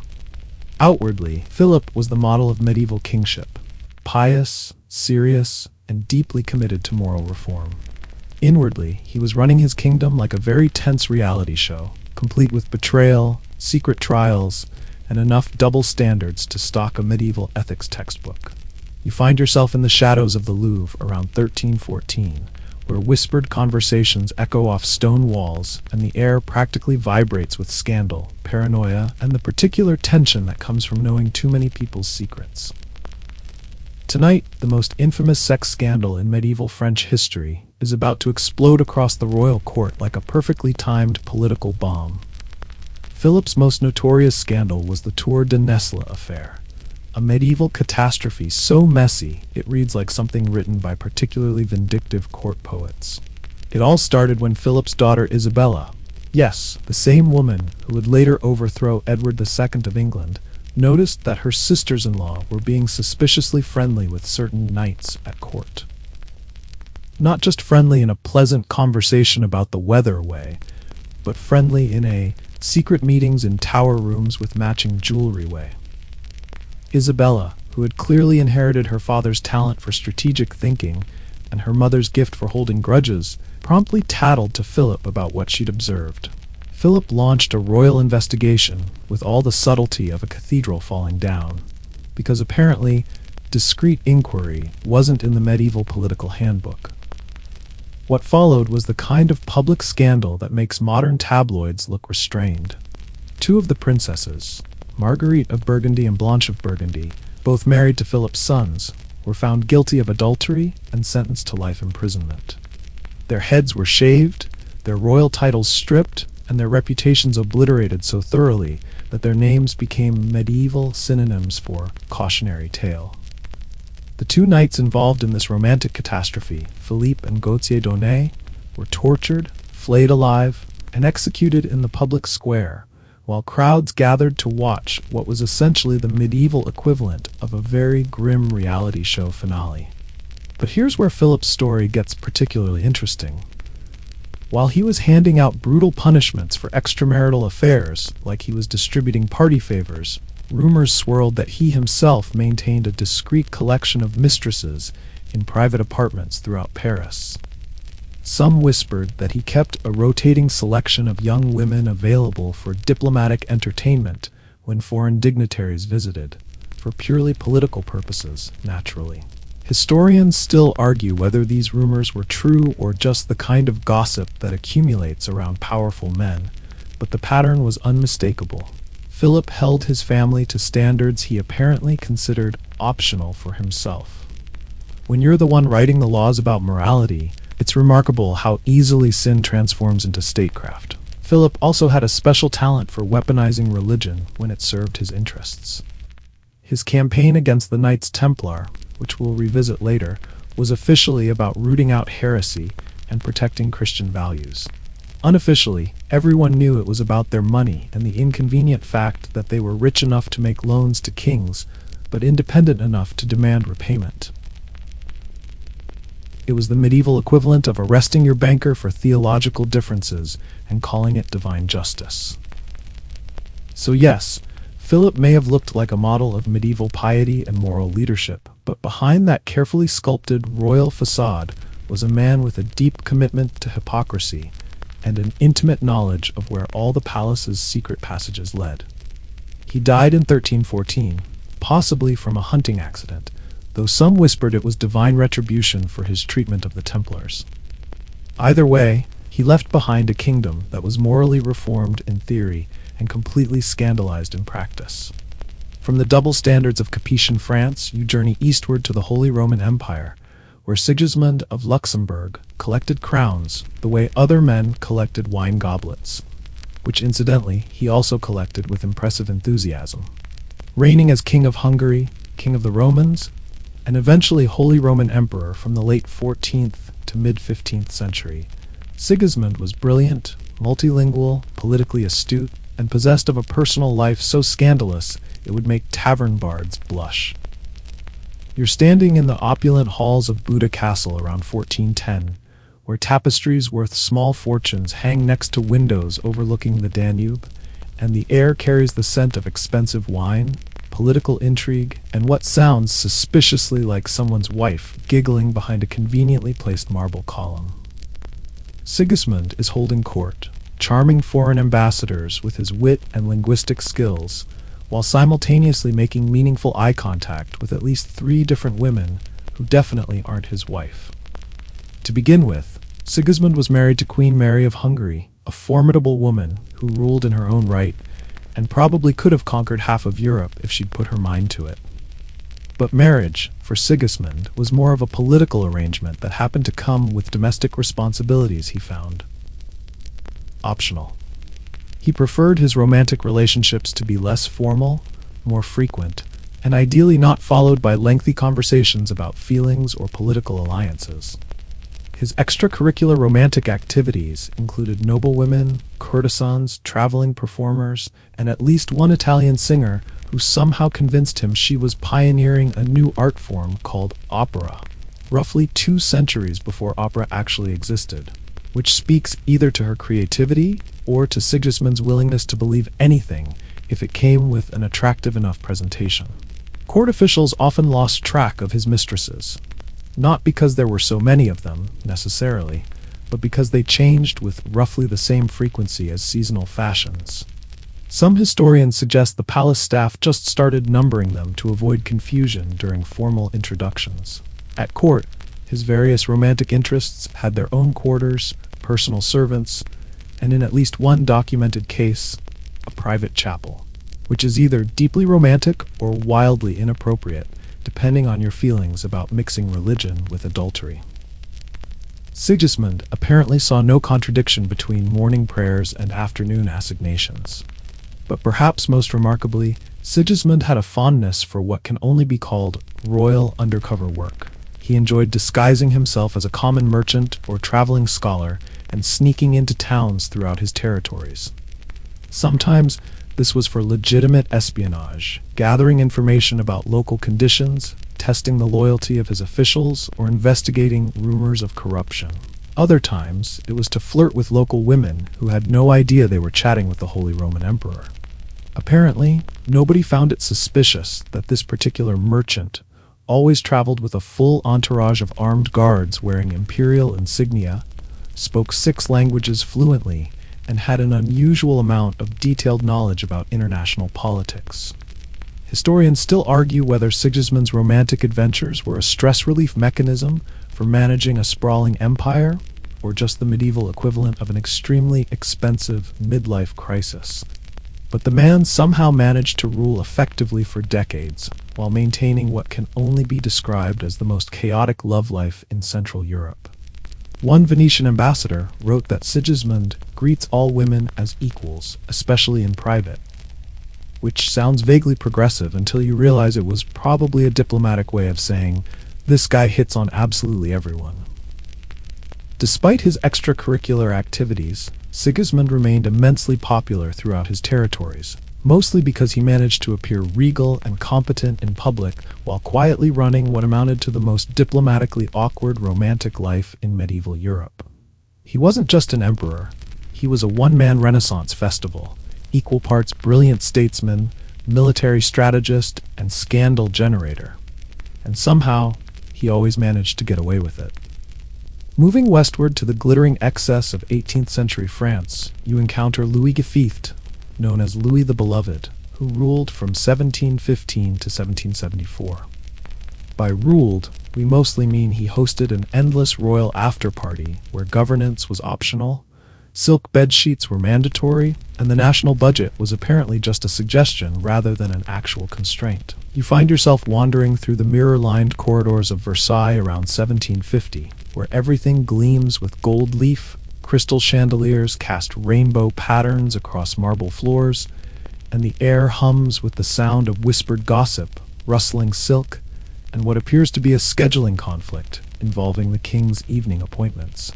Outwardly, Philip was the model of medieval kingship, pious, serious, and deeply committed to moral reform. Inwardly, he was running his kingdom like a very tense reality show, complete with betrayal, secret trials, and enough double standards to stock a medieval ethics textbook. You find yourself in the shadows of the Louvre around 1314, where whispered conversations echo off stone walls and the air practically vibrates with scandal, paranoia, and the particular tension that comes from knowing too many people's secrets. Tonight, the most infamous sex scandal in medieval French history is about to explode across the royal court like a perfectly timed political bomb. Philip's most notorious scandal was the Tour de Nesle affair, a medieval catastrophe so messy it reads like something written by particularly vindictive court poets. It all started when Philip's daughter Isabella, yes, the same woman who would later overthrow Edward II of England, noticed that her sisters-in-law were being suspiciously friendly with certain knights at court. Not just friendly in a pleasant conversation about the weather way, but friendly in a secret meetings in tower rooms with matching jewelry way. Isabella, who had clearly inherited her father's talent for strategic thinking and her mother's gift for holding grudges, promptly tattled to Philip about what she'd observed. Philip launched a royal investigation with all the subtlety of a cathedral falling down, because apparently discreet inquiry wasn't in the medieval political handbook. What followed was the kind of public scandal that makes modern tabloids look restrained. Two of the princesses, Marguerite of Burgundy and Blanche of Burgundy, both married to Philip's sons, were found guilty of adultery and sentenced to life imprisonment. Their heads were shaved, their royal titles stripped, and their reputations obliterated so thoroughly that their names became medieval synonyms for cautionary tale. The two knights involved in this romantic catastrophe, Philippe and Gauthier d'Aunay, were tortured, flayed alive, and executed in the public square, while crowds gathered to watch what was essentially the medieval equivalent of a very grim reality show finale. But here's where Philip's story gets particularly interesting. While he was handing out brutal punishments for extramarital affairs, like he was distributing party favors, rumors swirled that he himself maintained a discreet collection of mistresses in private apartments throughout Paris. Some whispered that he kept a rotating selection of young women available for diplomatic entertainment when foreign dignitaries visited, for purely political purposes, naturally. Historians still argue whether these rumors were true or just the kind of gossip that accumulates around powerful men, but the pattern was unmistakable. Philip held his family to standards he apparently considered optional for himself. When you're the one writing the laws about morality, it's remarkable how easily sin transforms into statecraft. Philip also had a special talent for weaponizing religion when it served his interests. His campaign against the Knights Templar, which we'll revisit later, was officially about rooting out heresy and protecting Christian values. Unofficially, everyone knew it was about their money and the inconvenient fact that they were rich enough to make loans to kings, but independent enough to demand repayment. It was the medieval equivalent of arresting your banker for theological differences and calling it divine justice. So yes, Philip may have looked like a model of medieval piety and moral leadership, but behind that carefully sculpted royal facade was a man with a deep commitment to hypocrisy and an intimate knowledge of where all the palace's secret passages led. He died in 1314, possibly from a hunting accident, though some whispered it was divine retribution for his treatment of the Templars. Either way, he left behind a kingdom that was morally reformed in theory and completely scandalized in practice. From the double standards of Capetian France, you journey eastward to the Holy Roman Empire, where Sigismund of Luxembourg collected crowns the way other men collected wine goblets, which incidentally he also collected with impressive enthusiasm. Reigning as King of Hungary, King of the Romans, and eventually Holy Roman Emperor from the late 14th to mid-15th century, Sigismund was brilliant, multilingual, politically astute, and possessed of a personal life so scandalous it would make tavern bards blush. You're standing in the opulent halls of Buda Castle around 1410, where tapestries worth small fortunes hang next to windows overlooking the Danube, and the air carries the scent of expensive wine, political intrigue, and what sounds suspiciously like someone's wife giggling behind a conveniently placed marble column. Sigismund is holding court, charming foreign ambassadors with his wit and linguistic skills, while simultaneously making meaningful eye contact with at least 3 different women who definitely aren't his wife. To begin with, Sigismund was married to Queen Mary of Hungary, a formidable woman who ruled in her own right and probably could have conquered half of Europe if she'd put her mind to it. But marriage, for Sigismund, was more of a political arrangement that happened to come with domestic responsibilities he found optional. He preferred his romantic relationships to be less formal, more frequent, and ideally not followed by lengthy conversations about feelings or political alliances. His extracurricular romantic activities included noblewomen, courtesans, traveling performers, and at least one Italian singer who somehow convinced him she was pioneering a new art form called opera, roughly 2 centuries before opera actually existed, which speaks either to her creativity or to Sigismund's willingness to believe anything if it came with an attractive enough presentation. Court officials often lost track of his mistresses, not because there were so many of them, necessarily, but because they changed with roughly the same frequency as seasonal fashions. Some historians suggest the palace staff just started numbering them to avoid confusion during formal introductions. At court, his various romantic interests had their own quarters, personal servants, and in at least one documented case, a private chapel, which is either deeply romantic or wildly inappropriate, depending on your feelings about mixing religion with adultery. Sigismund apparently saw no contradiction between morning prayers and afternoon assignations. But perhaps most remarkably, Sigismund had a fondness for what can only be called royal undercover work. He enjoyed disguising himself as a common merchant or traveling scholar and sneaking into towns throughout his territories. Sometimes this was for legitimate espionage, gathering information about local conditions, testing the loyalty of his officials, or investigating rumors of corruption. Other times, it was to flirt with local women who had no idea they were chatting with the Holy Roman Emperor. Apparently, nobody found it suspicious that this particular merchant always traveled with a full entourage of armed guards wearing imperial insignia, spoke 6 languages fluently, and had an unusual amount of detailed knowledge about international politics. Historians still argue whether Sigismund's romantic adventures were a stress relief mechanism for managing a sprawling empire, or just the medieval equivalent of an extremely expensive midlife crisis. But the man somehow managed to rule effectively for decades, while maintaining what can only be described as the most chaotic love life in Central Europe. One Venetian ambassador wrote that Sigismund greets all women as equals, especially in private, which sounds vaguely progressive until you realize it was probably a diplomatic way of saying, this guy hits on absolutely everyone. Despite his extracurricular activities, Sigismund remained immensely popular throughout his territories, mostly because he managed to appear regal and competent in public while quietly running what amounted to the most diplomatically awkward romantic life in medieval Europe. He wasn't just an emperor, he was a one-man Renaissance festival, equal parts brilliant statesman, military strategist, and scandal generator. And somehow, he always managed to get away with it. Moving westward to the glittering excess of 18th century France, you encounter Louis XV, known as Louis the Beloved, who ruled from 1715 to 1774. By ruled, we mostly mean he hosted an endless royal after-party where governance was optional, silk bedsheets were mandatory, and the national budget was apparently just a suggestion rather than an actual constraint. You find yourself wandering through the mirror-lined corridors of Versailles around 1750, where everything gleams with gold leaf, crystal chandeliers cast rainbow patterns across marble floors, and the air hums with the sound of whispered gossip, rustling silk, and what appears to be a scheduling conflict involving the king's evening appointments.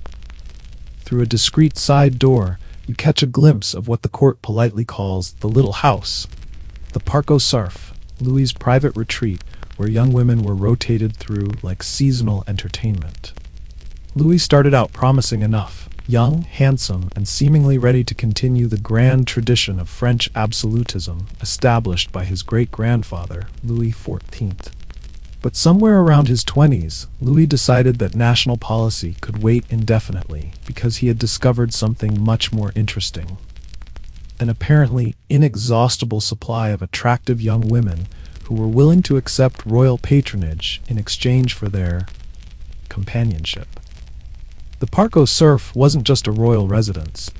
Through a discreet side door, you catch a glimpse of what the court politely calls the Little House, the Parc aux Cerfs, Louis's private retreat where young women were rotated through like seasonal entertainment. Louis started out promising enough, young, handsome, and seemingly ready to continue the grand tradition of French absolutism established by his great-grandfather, Louis XIV. But somewhere around his 20s, Louis decided that national policy could wait indefinitely because he had discovered something much more interesting. An apparently inexhaustible supply of attractive young women who were willing to accept royal patronage in exchange for their companionship. The Parc aux Cerfs wasn't just a royal residence.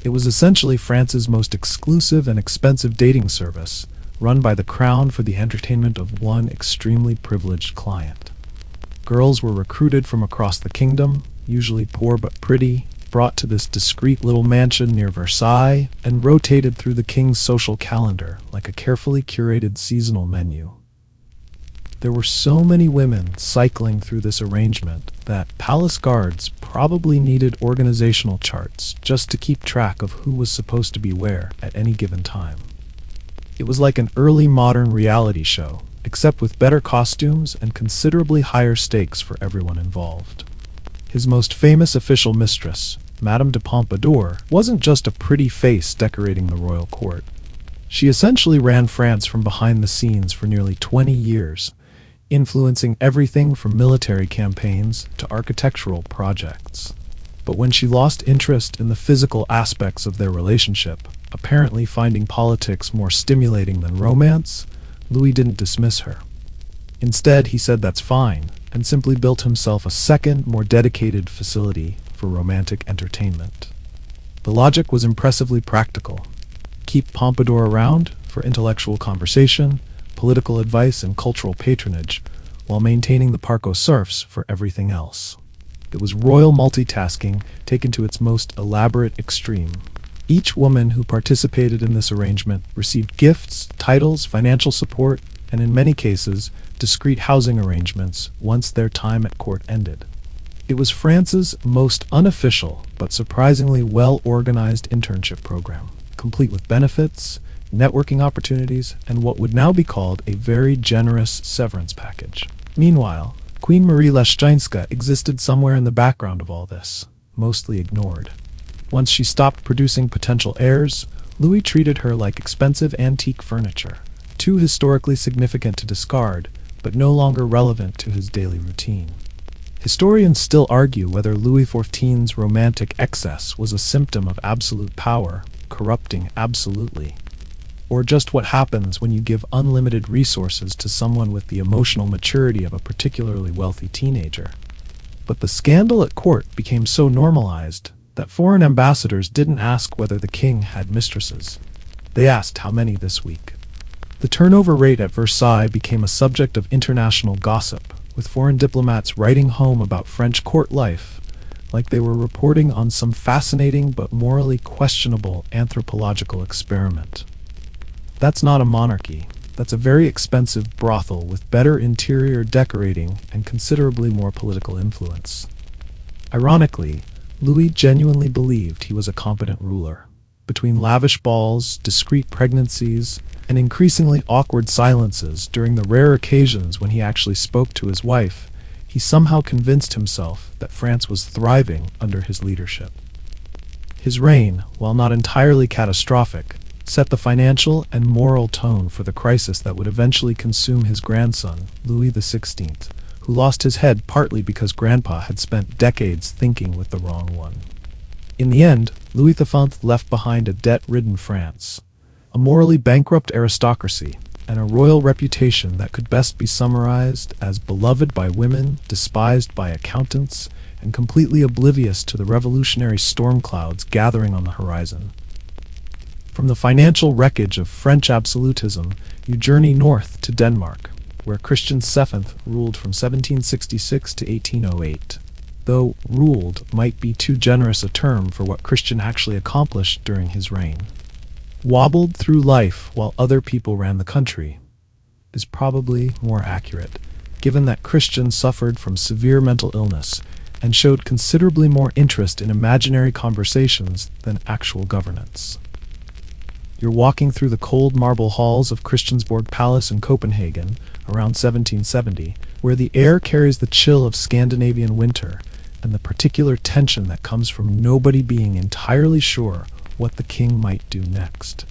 It was essentially France's most exclusive and expensive dating service, run by the crown for the entertainment of one extremely privileged client. Girls were recruited from across the kingdom, usually poor but pretty, brought to this discreet little mansion near Versailles, and rotated through the king's social calendar like a carefully curated seasonal menu. There were so many women cycling through this arrangement that palace guards probably needed organizational charts just to keep track of who was supposed to be where at any given time. It was like an early modern reality show, except with better costumes and considerably higher stakes for everyone involved. His most famous official mistress, Madame de Pompadour, wasn't just a pretty face decorating the royal court. She essentially ran France from behind the scenes for nearly 20 years, influencing everything from military campaigns to architectural projects. But when she lost interest in the physical aspects of their relationship, apparently finding politics more stimulating than romance, Louis didn't dismiss her. Instead, he said that's fine, and simply built himself a second, more dedicated facility for romantic entertainment. The logic was impressively practical. Keep Pompadour around for intellectual conversation, political advice, and cultural patronage, while maintaining the Parc aux Cerfs for everything else. It was royal multitasking taken to its most elaborate extreme. Each woman who participated in this arrangement received gifts, titles, financial support, and in many cases, discreet housing arrangements once their time at court ended. It was France's most unofficial but surprisingly well-organized internship program, complete with benefits, networking opportunities, and what would now be called a very generous severance package. Meanwhile, Queen Marie Leszczyńska existed somewhere in the background of all this, mostly ignored. Once she stopped producing potential heirs, Louis treated her like expensive antique furniture, too historically significant to discard, but no longer relevant to his daily routine. Historians still argue whether Louis XIV's romantic excess was a symptom of absolute power, corrupting absolutely, or just what happens when you give unlimited resources to someone with the emotional maturity of a particularly wealthy teenager. But the scandal at court became so normalized that foreign ambassadors didn't ask whether the king had mistresses. They asked how many this week. The turnover rate at Versailles became a subject of international gossip, with foreign diplomats writing home about French court life like they were reporting on some fascinating but morally questionable anthropological experiment. That's not a monarchy. That's a very expensive brothel with better interior decorating and considerably more political influence. Ironically, Louis genuinely believed he was a competent ruler. Between lavish balls, discreet pregnancies, and increasingly awkward silences during the rare occasions when he actually spoke to his wife, he somehow convinced himself that France was thriving under his leadership. His reign, while not entirely catastrophic, set the financial and moral tone for the crisis that would eventually consume his grandson, Louis XVI, who lost his head partly because Grandpa had spent decades thinking with the wrong one. In the end, Louis XV left behind a debt-ridden France, a morally bankrupt aristocracy, and a royal reputation that could best be summarized as beloved by women, despised by accountants, and completely oblivious to the revolutionary storm clouds gathering on the horizon. From the financial wreckage of French absolutism, you journey north to Denmark, where Christian VII ruled from 1766 to 1808. Though ruled might be too generous a term for what Christian actually accomplished during his reign. Wobbled through life while other people ran the country is probably more accurate, given that Christian suffered from severe mental illness and showed considerably more interest in imaginary conversations than actual governance. You're walking through the cold marble halls of Christiansborg Palace in Copenhagen around 1770, where the air carries the chill of Scandinavian winter and the particular tension that comes from nobody being entirely sure what the king might do next.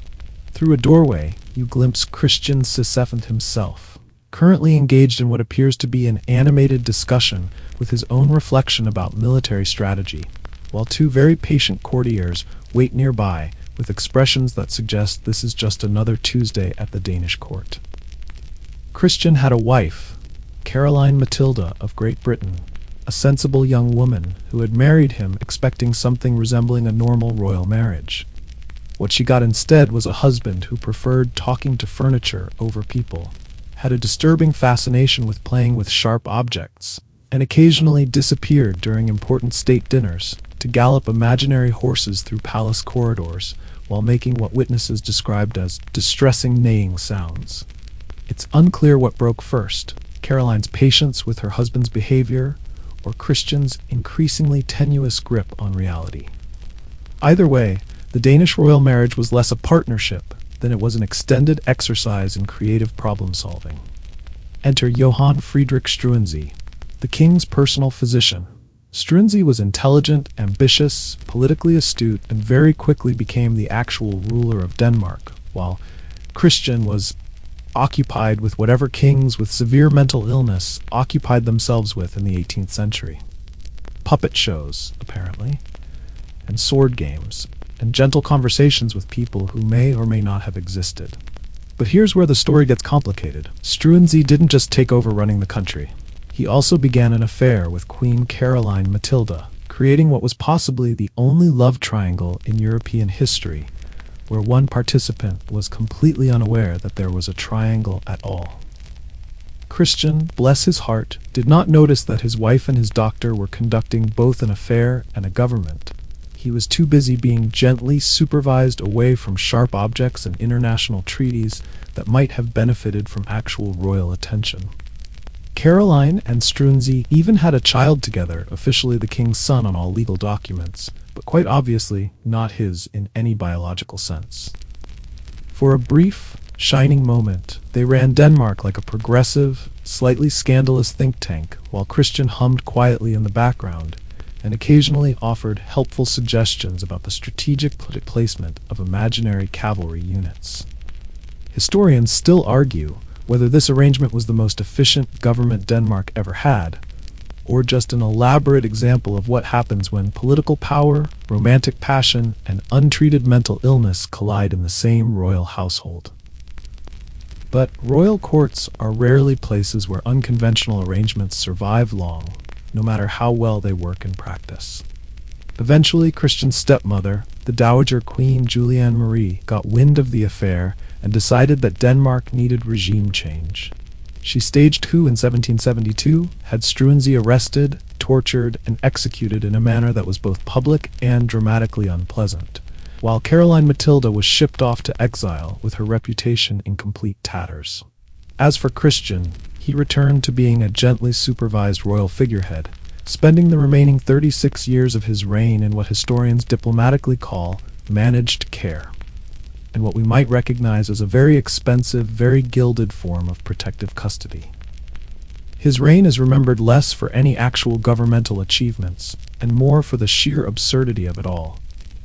Through a doorway, you glimpse Christian VII himself, currently engaged in what appears to be an animated discussion with his own reflection about military strategy, while two very patient courtiers wait nearby with expressions that suggest this is just another Tuesday at the Danish court. Christian had a wife, Caroline Matilda of Great Britain, a sensible young woman who had married him expecting something resembling a normal royal marriage. What she got instead was a husband who preferred talking to furniture over people, had a disturbing fascination with playing with sharp objects, and occasionally disappeared during important state dinners to gallop imaginary horses through palace corridors while making what witnesses described as distressing neighing sounds. It's unclear what broke first, Caroline's patience with her husband's behavior, or Christian's increasingly tenuous grip on reality. Either way, the Danish royal marriage was less a partnership than it was an extended exercise in creative problem-solving. Enter Johann Friedrich Struensee, the king's personal physician. Struensee was intelligent, ambitious, politically astute, and very quickly became the actual ruler of Denmark, while Christian was occupied with whatever kings with severe mental illness occupied themselves with in the 18th century. Puppet shows, apparently, and sword games, and gentle conversations with people who may or may not have existed. But here's where the story gets complicated. Struensee didn't just take over running the country. He also began an affair with Queen Caroline Matilda, creating what was possibly the only love triangle in European history, where one participant was completely unaware that there was a triangle at all. Christian, bless his heart, did not notice that his wife and his doctor were conducting both an affair and a government. He was too busy being gently supervised away from sharp objects and international treaties that might have benefited from actual royal attention. Caroline and Struensee even had a child together, officially the king's son on all legal documents, but quite obviously not his in any biological sense. For a brief, shining moment, they ran Denmark like a progressive, slightly scandalous think tank, while Christian hummed quietly in the background and occasionally offered helpful suggestions about the strategic placement of imaginary cavalry units. Historians still argue whether this arrangement was the most efficient government Denmark ever had, or just an elaborate example of what happens when political power, romantic passion, and untreated mental illness collide in the same royal household. But royal courts are rarely places where unconventional arrangements survive long, no matter how well they work in practice. Eventually, Christian's stepmother, the Dowager Queen Juliane Marie, got wind of the affair and decided that Denmark needed regime change. She staged a coup in 1772, had Struensee arrested, tortured, and executed in a manner that was both public and dramatically unpleasant, while Caroline Matilda was shipped off to exile with her reputation in complete tatters. As for Christian, he returned to being a gently supervised royal figurehead, spending the remaining 36 years of his reign in what historians diplomatically call managed care, and what we might recognize as a very expensive, very gilded form of protective custody. His reign is remembered less for any actual governmental achievements, and more for the sheer absurdity of it all.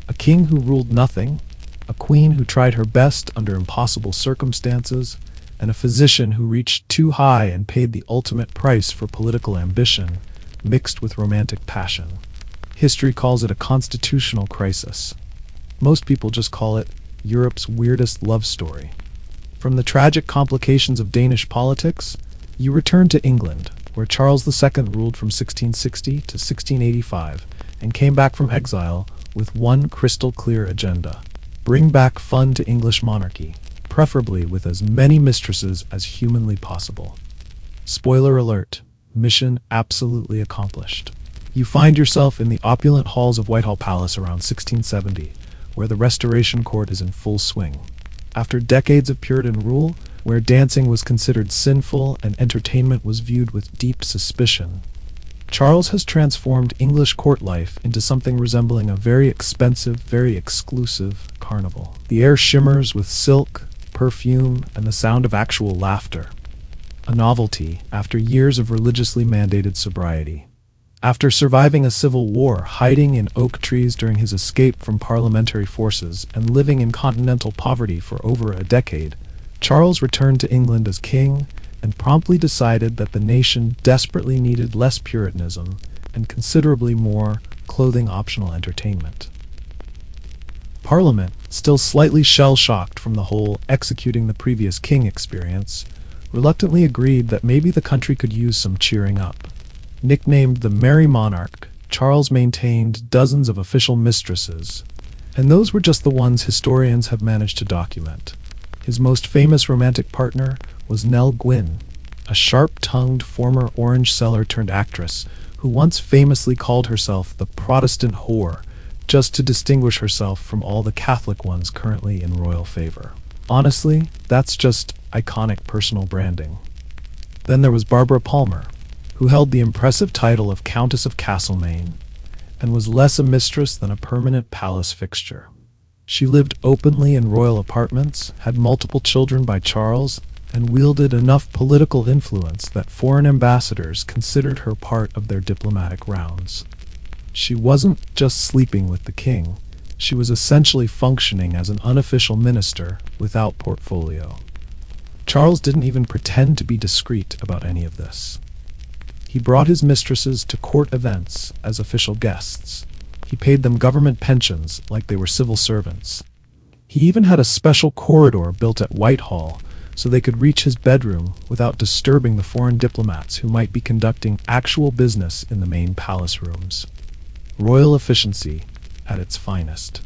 A king who ruled nothing, a queen who tried her best under impossible circumstances, and a physician who reached too high and paid the ultimate price for political ambition, mixed with romantic passion. History calls it a constitutional crisis. Most people just call it Europe's weirdest love story. From the tragic complications of Danish politics, you return to England, where Charles II ruled from 1660 to 1685 and came back from exile with one crystal-clear agenda: bring back fun to English monarchy, preferably with as many mistresses as humanly possible. Spoiler alert, mission absolutely accomplished. You find yourself in the opulent halls of Whitehall Palace around 1670, where the Restoration Court is in full swing. After decades of Puritan rule, where dancing was considered sinful and entertainment was viewed with deep suspicion, Charles has transformed English court life into something resembling a very expensive, very exclusive carnival. The air shimmers with silk, perfume, and the sound of actual laughter. A novelty after years of religiously mandated sobriety. After surviving a civil war, hiding in oak trees during his escape from parliamentary forces, and living in continental poverty for over a decade, Charles returned to England as king and promptly decided that the nation desperately needed less Puritanism and considerably more clothing-optional entertainment. Parliament, still slightly shell-shocked from the whole executing the previous king experience, reluctantly agreed that maybe the country could use some cheering up. Nicknamed the Merry Monarch, Charles maintained dozens of official mistresses, and those were just the ones historians have managed to document. His most famous romantic partner was Nell Gwynn, a sharp-tongued former orange seller turned actress who once famously called herself the Protestant whore, just to distinguish herself from all the Catholic ones currently in royal favor. Honestly, that's just iconic personal branding. Then there was Barbara Palmer, who held the impressive title of Countess of Castlemaine, and was less a mistress than a permanent palace fixture. She lived openly in royal apartments, had multiple children by Charles, and wielded enough political influence that foreign ambassadors considered her part of their diplomatic rounds. She wasn't just sleeping with the king, she was essentially functioning as an unofficial minister without portfolio. Charles didn't even pretend to be discreet about any of this. He brought his mistresses to court events as official guests. He paid them government pensions like they were civil servants. He even had a special corridor built at Whitehall so they could reach his bedroom without disturbing the foreign diplomats who might be conducting actual business in the main palace rooms. Royal efficiency at its finest.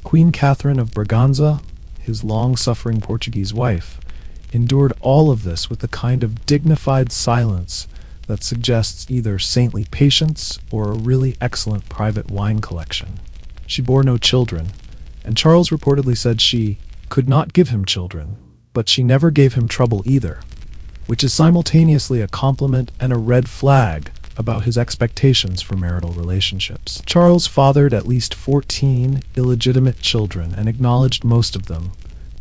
Queen Catherine of Braganza, his long-suffering Portuguese wife, endured all of this with a kind of dignified silence that suggests either saintly patience or a really excellent private wine collection. She bore no children, and Charles reportedly said she could not give him children, but she never gave him trouble either, which is simultaneously a compliment and a red flag about his expectations for marital relationships. Charles fathered at least 14 illegitimate children and acknowledged most of them,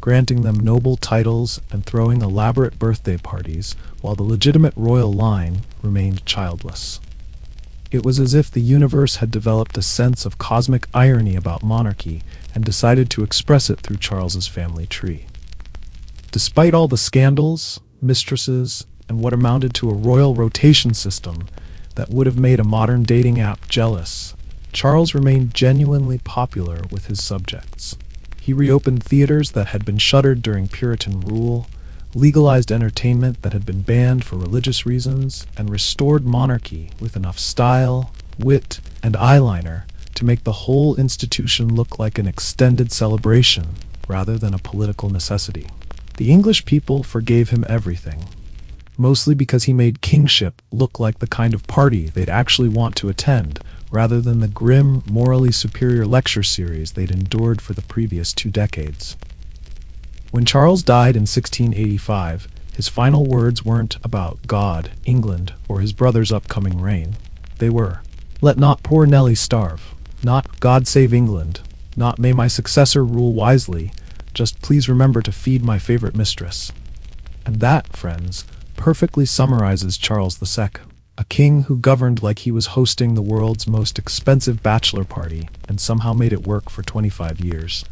granting them noble titles and throwing elaborate birthday parties, while the legitimate royal line remained childless. It was as if the universe had developed a sense of cosmic irony about monarchy and decided to express it through Charles's family tree. Despite all the scandals, mistresses, and what amounted to a royal rotation system that would have made a modern dating app jealous, Charles remained genuinely popular with his subjects. He reopened theaters that had been shuttered during Puritan rule, legalized entertainment that had been banned for religious reasons, and restored monarchy with enough style, wit, and eyeliner to make the whole institution look like an extended celebration rather than a political necessity. The English people forgave him everything, mostly because he made kingship look like the kind of party they'd actually want to attend, rather than the grim, morally superior lecture series they'd endured for the previous 2 decades. When Charles died in 1685, his final words weren't about God, England, or his brother's upcoming reign. They were, "Let not poor Nelly starve," not "God save England," not "May my successor rule wisely," just "Please remember to feed my favorite mistress." And that, friends, perfectly summarizes Charles II. A king who governed like he was hosting the world's most expensive bachelor party and somehow made it work for 25 years.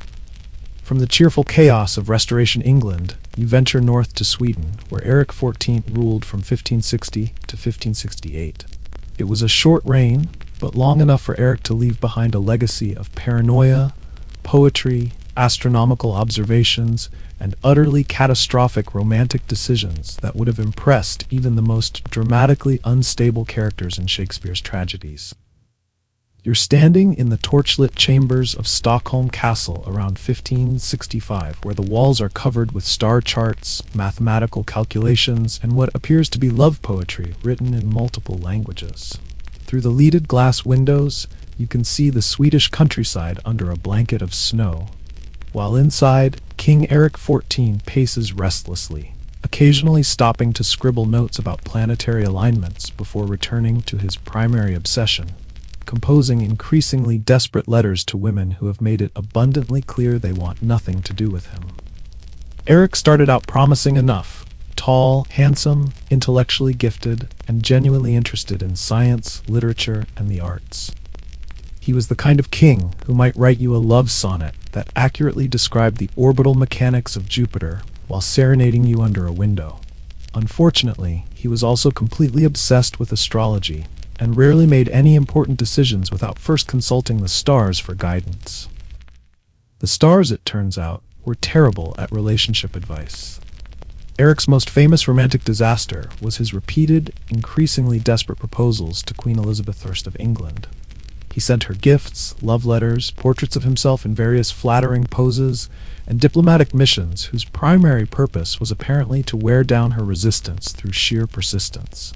From the cheerful chaos of Restoration England, you venture north to Sweden, where Eric XIV ruled from 1560 to 1568. It was a short reign, but long enough for Eric to leave behind a legacy of paranoia, poetry, astronomical observations, and utterly catastrophic romantic decisions that would have impressed even the most dramatically unstable characters in Shakespeare's tragedies. You're standing in the torchlit chambers of Stockholm Castle around 1565, where the walls are covered with star charts, mathematical calculations, and what appears to be love poetry written in multiple languages. Through the leaded glass windows, you can see the Swedish countryside under a blanket of snow, while inside, King Eric XIV paces restlessly, occasionally stopping to scribble notes about planetary alignments before returning to his primary obsession, composing increasingly desperate letters to women who have made it abundantly clear they want nothing to do with him. Eric started out promising enough: tall, handsome, intellectually gifted, and genuinely interested in science, literature, and the arts. He was the kind of king who might write you a love sonnet that accurately described the orbital mechanics of Jupiter while serenading you under a window. Unfortunately, he was also completely obsessed with astrology, and rarely made any important decisions without first consulting the stars for guidance. The stars, it turns out, were terrible at relationship advice. Eric's most famous romantic disaster was his repeated, increasingly desperate proposals to Queen Elizabeth I of England. He sent her gifts, love letters, portraits of himself in various flattering poses, and diplomatic missions whose primary purpose was apparently to wear down her resistance through sheer persistence.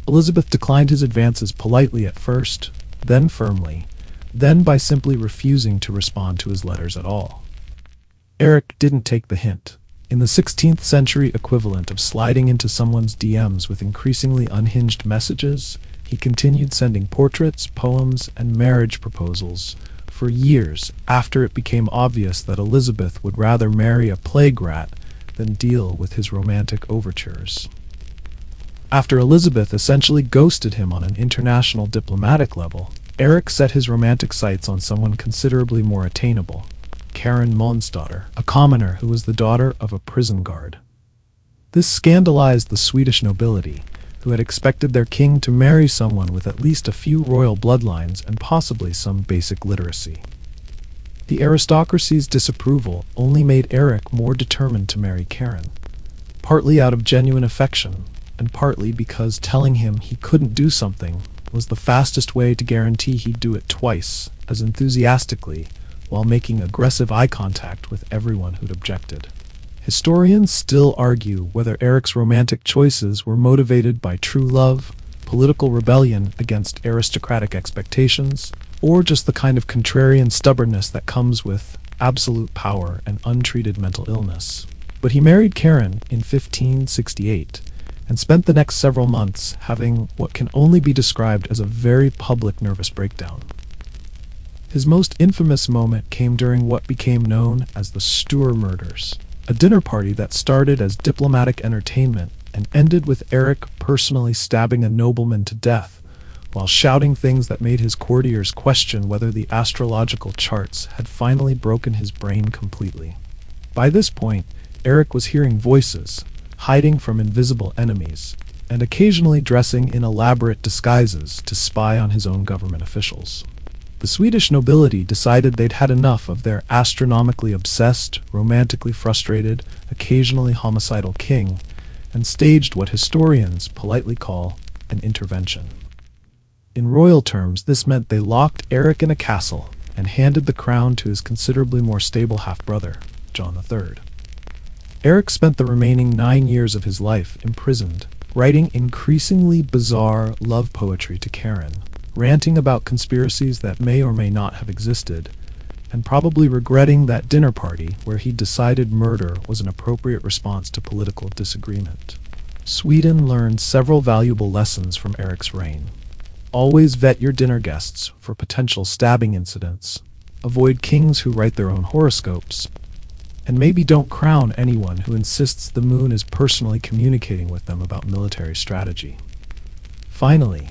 Elizabeth declined his advances politely at first, then firmly, then by simply refusing to respond to his letters at all. Eric didn't take the hint. In the 16th century equivalent of sliding into someone's DMs with increasingly unhinged messages, he continued sending portraits, poems, and marriage proposals for years after it became obvious that Elizabeth would rather marry a plague rat than deal with his romantic overtures. After Elizabeth essentially ghosted him on an international diplomatic level, Eric set his romantic sights on someone considerably more attainable: Karin Månsdotter, a commoner who was the daughter of a prison guard. This scandalized the Swedish nobility, who had expected their king to marry someone with at least a few royal bloodlines and possibly some basic literacy. The aristocracy's disapproval only made Eric more determined to marry Karin, partly out of genuine affection, and partly because telling him he couldn't do something was the fastest way to guarantee he'd do it twice as enthusiastically, while making aggressive eye contact with everyone who'd objected. Historians still argue whether Eric's romantic choices were motivated by true love, political rebellion against aristocratic expectations, or just the kind of contrarian stubbornness that comes with absolute power and untreated mental illness. But he married Karin in 1568, and spent the next several months having what can only be described as a very public nervous breakdown. His most infamous moment came during what became known as the Sture murders, a dinner party that started as diplomatic entertainment and ended with Eric personally stabbing a nobleman to death, while shouting things that made his courtiers question whether the astrological charts had finally broken his brain completely. By this point, Eric was hearing voices, hiding from invisible enemies, and occasionally dressing in elaborate disguises to spy on his own government officials. The Swedish nobility decided they'd had enough of their astronomically obsessed, romantically frustrated, occasionally homicidal king, and staged what historians politely call an intervention. In royal terms, this meant they locked Eric in a castle and handed the crown to his considerably more stable half-brother, John III. Eric spent the remaining 9 years of his life imprisoned, writing increasingly bizarre love poetry to Karin, ranting about conspiracies that may or may not have existed, and probably regretting that dinner party where he decided murder was an appropriate response to political disagreement. Sweden learned several valuable lessons from Eric's reign. Always vet your dinner guests for potential stabbing incidents, avoid kings who write their own horoscopes, and maybe don't crown anyone who insists the moon is personally communicating with them about military strategy. Finally,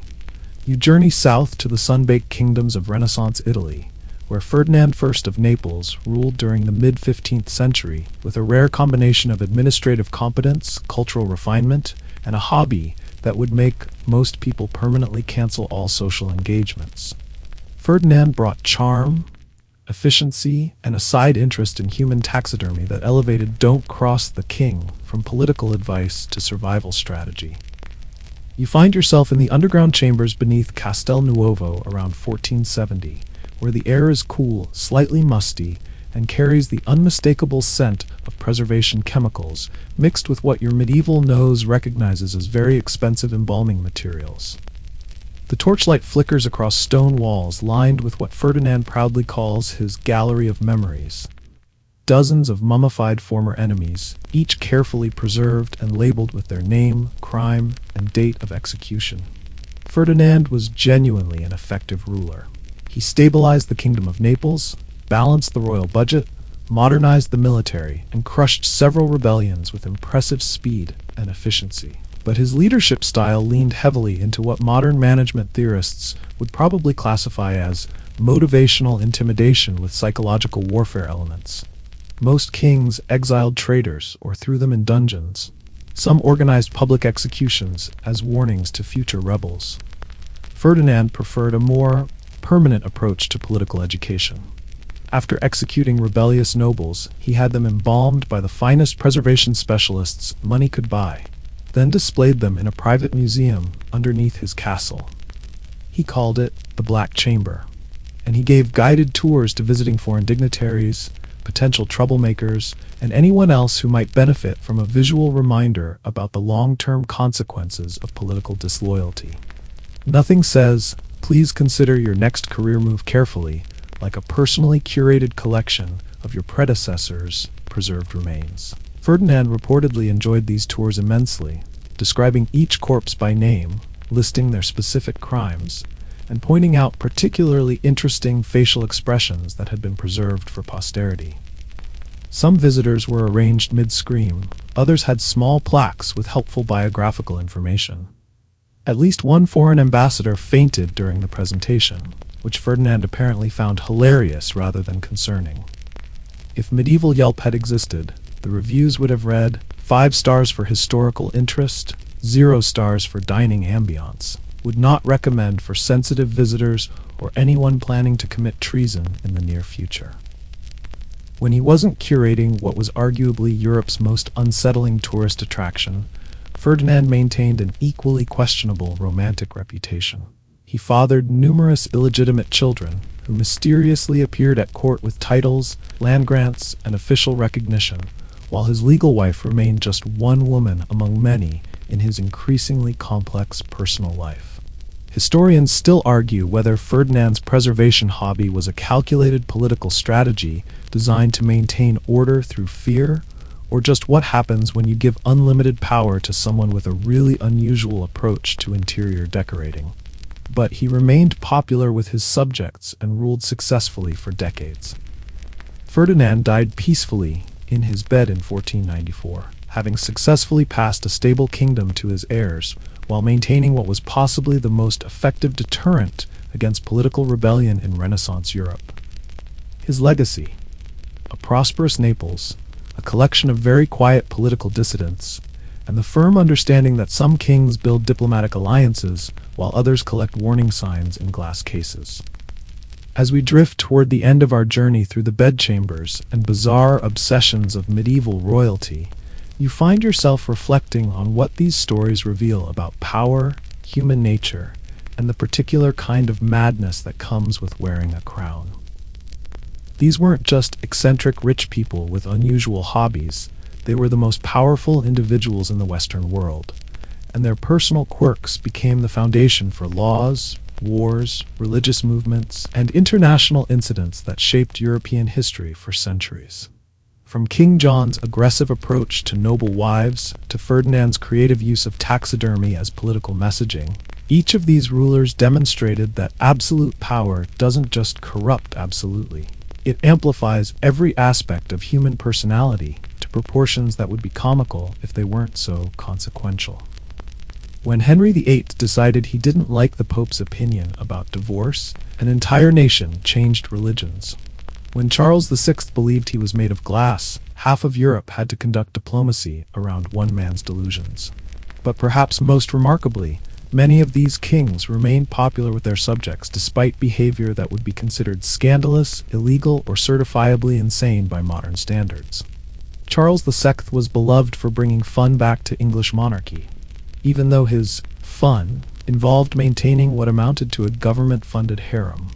you journey south to the sun-baked kingdoms of Renaissance Italy, where Ferdinand I of Naples ruled during the mid-15th century with a rare combination of administrative competence, cultural refinement, and a hobby that would make most people permanently cancel all social engagements. Ferdinand brought charm, efficiency, and a side interest in human taxidermy that elevated "Don't Cross the King" from political advice to survival strategy. You find yourself in the underground chambers beneath Castel Nuovo around 1470, where the air is cool, slightly musty, and carries the unmistakable scent of preservation chemicals, mixed with what your medieval nose recognizes as very expensive embalming materials. The torchlight flickers across stone walls lined with what Ferdinand proudly calls his gallery of memories. Dozens of mummified former enemies, each carefully preserved and labeled with their name, crime, and date of execution. Ferdinand was genuinely an effective ruler. He stabilized the Kingdom of Naples, balanced the royal budget, modernized the military, and crushed several rebellions with impressive speed and efficiency. But his leadership style leaned heavily into what modern management theorists would probably classify as motivational intimidation with psychological warfare elements. Most kings exiled traitors or threw them in dungeons. Some organized public executions as warnings to future rebels. Ferdinand preferred a more permanent approach to political education. After executing rebellious nobles, he had them embalmed by the finest preservation specialists money could buy, then displayed them in a private museum underneath his castle. He called it the Black Chamber, and he gave guided tours to visiting foreign dignitaries, potential troublemakers, and anyone else who might benefit from a visual reminder about the long-term consequences of political disloyalty. Nothing says, "Please consider your next career move carefully," like a personally curated collection of your predecessors' preserved remains. Ferdinand reportedly enjoyed these tours immensely, describing each corpse by name, listing their specific crimes, and pointing out particularly interesting facial expressions that had been preserved for posterity. Some visitors were arranged mid-scream, others had small plaques with helpful biographical information. At least one foreign ambassador fainted during the presentation, which Ferdinand apparently found hilarious rather than concerning. If medieval Yelp had existed, the reviews would have read, 5 stars for historical interest, 0 stars for dining ambiance. Would not recommend for sensitive visitors or anyone planning to commit treason in the near future. When he wasn't curating what was arguably Europe's most unsettling tourist attraction, Ferdinand maintained an equally questionable romantic reputation. He fathered numerous illegitimate children who mysteriously appeared at court with titles, land grants, and official recognition, while his legal wife remained just one woman among many in his increasingly complex personal life. Historians still argue whether Ferdinand's preservation hobby was a calculated political strategy designed to maintain order through fear, or just what happens when you give unlimited power to someone with a really unusual approach to interior decorating. But he remained popular with his subjects and ruled successfully for decades. Ferdinand died peacefully in his bed in 1494, having successfully passed a stable kingdom to his heirs, while maintaining what was possibly the most effective deterrent against political rebellion in Renaissance Europe. His legacy: a prosperous Naples, a collection of very quiet political dissidents, and the firm understanding that some kings build diplomatic alliances while others collect warning signs in glass cases. As we drift toward the end of our journey through the bedchambers and bizarre obsessions of medieval royalty, you find yourself reflecting on what these stories reveal about power, human nature, and the particular kind of madness that comes with wearing a crown. These weren't just eccentric rich people with unusual hobbies, they were the most powerful individuals in the Western world, and their personal quirks became the foundation for laws, wars, religious movements, and international incidents that shaped European history for centuries. From King John's aggressive approach to noble wives to Ferdinand's creative use of taxidermy as political messaging, each of these rulers demonstrated that absolute power doesn't just corrupt absolutely. It amplifies every aspect of human personality to proportions that would be comical if they weren't so consequential. When Henry VIII decided he didn't like the Pope's opinion about divorce, an entire nation changed religions. When Charles VI believed he was made of glass, half of Europe had to conduct diplomacy around one man's delusions. But perhaps most remarkably, Many of these kings remained popular with their subjects despite behavior that would be considered scandalous, illegal, or certifiably insane by modern standards. Charles II was beloved for bringing fun back to English monarchy, even though his fun involved maintaining what amounted to a government-funded harem.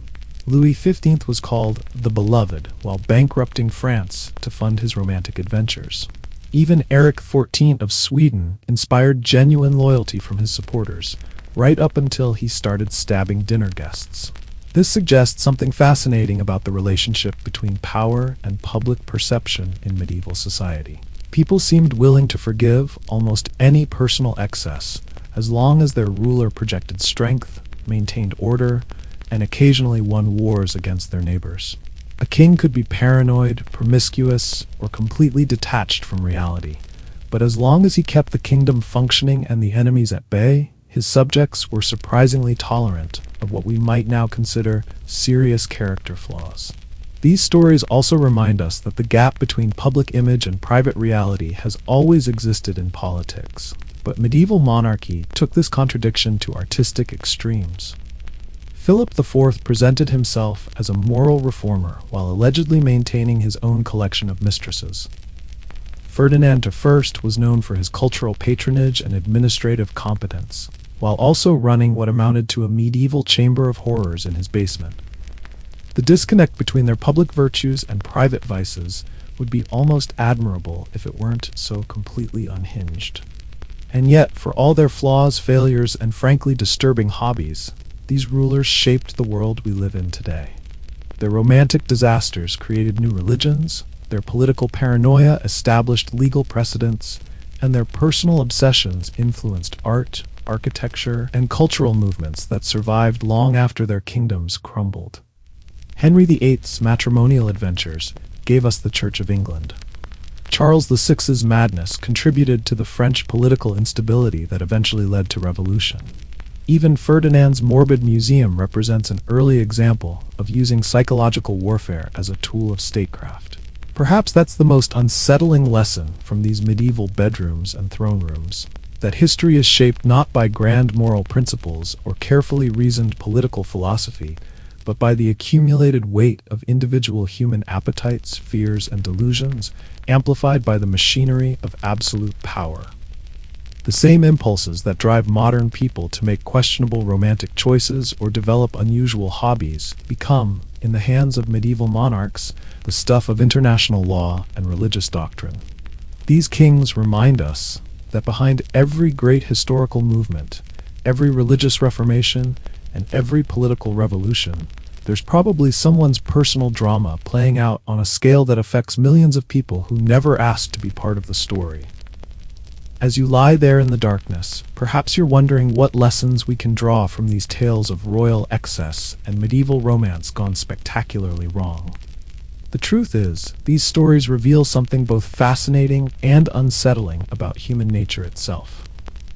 Louis XV was called the Beloved while bankrupting France to fund his romantic adventures. Even Henry XIV of Sweden inspired genuine loyalty from his supporters, right up until he started stabbing dinner guests. This suggests something fascinating about the relationship between power and public perception in medieval society. People seemed willing to forgive almost any personal excess, as long as their ruler projected strength, maintained order, and occasionally won wars against their neighbors. A king could be paranoid, promiscuous, or completely detached from reality, but as long as he kept the kingdom functioning and the enemies at bay, his subjects were surprisingly tolerant of what we might now consider serious character flaws. These stories also remind us that the gap between public image and private reality has always existed in politics, but medieval monarchy took this contradiction to artistic extremes. Philip IV presented himself as a moral reformer while allegedly maintaining his own collection of mistresses. Ferdinand I was known for his cultural patronage and administrative competence, while also running what amounted to a medieval chamber of horrors in his basement. The disconnect between their public virtues and private vices would be almost admirable if it weren't so completely unhinged. And yet, for all their flaws, failures, and frankly disturbing hobbies, these rulers shaped the world we live in today. Their romantic disasters created new religions, their political paranoia established legal precedents, and their personal obsessions influenced art, architecture, and cultural movements that survived long after their kingdoms crumbled. Henry VIII's matrimonial adventures gave us the Church of England. Charles VI's madness contributed to the French political instability that eventually led to revolution. Even Ferdinand's morbid museum represents an early example of using psychological warfare as a tool of statecraft. Perhaps that's the most unsettling lesson from these medieval bedrooms and throne rooms, that history is shaped not by grand moral principles or carefully reasoned political philosophy, but by the accumulated weight of individual human appetites, fears, and delusions, amplified by the machinery of absolute power. The same impulses that drive modern people to make questionable romantic choices or develop unusual hobbies become, in the hands of medieval monarchs, the stuff of international law and religious doctrine. These kings remind us that behind every great historical movement, every religious reformation, and every political revolution, there's probably someone's personal drama playing out on a scale that affects millions of people who never asked to be part of the story. As you lie there in the darkness, perhaps you're wondering what lessons we can draw from these tales of royal excess and medieval romance gone spectacularly wrong. The truth is, these stories reveal something both fascinating and unsettling about human nature itself.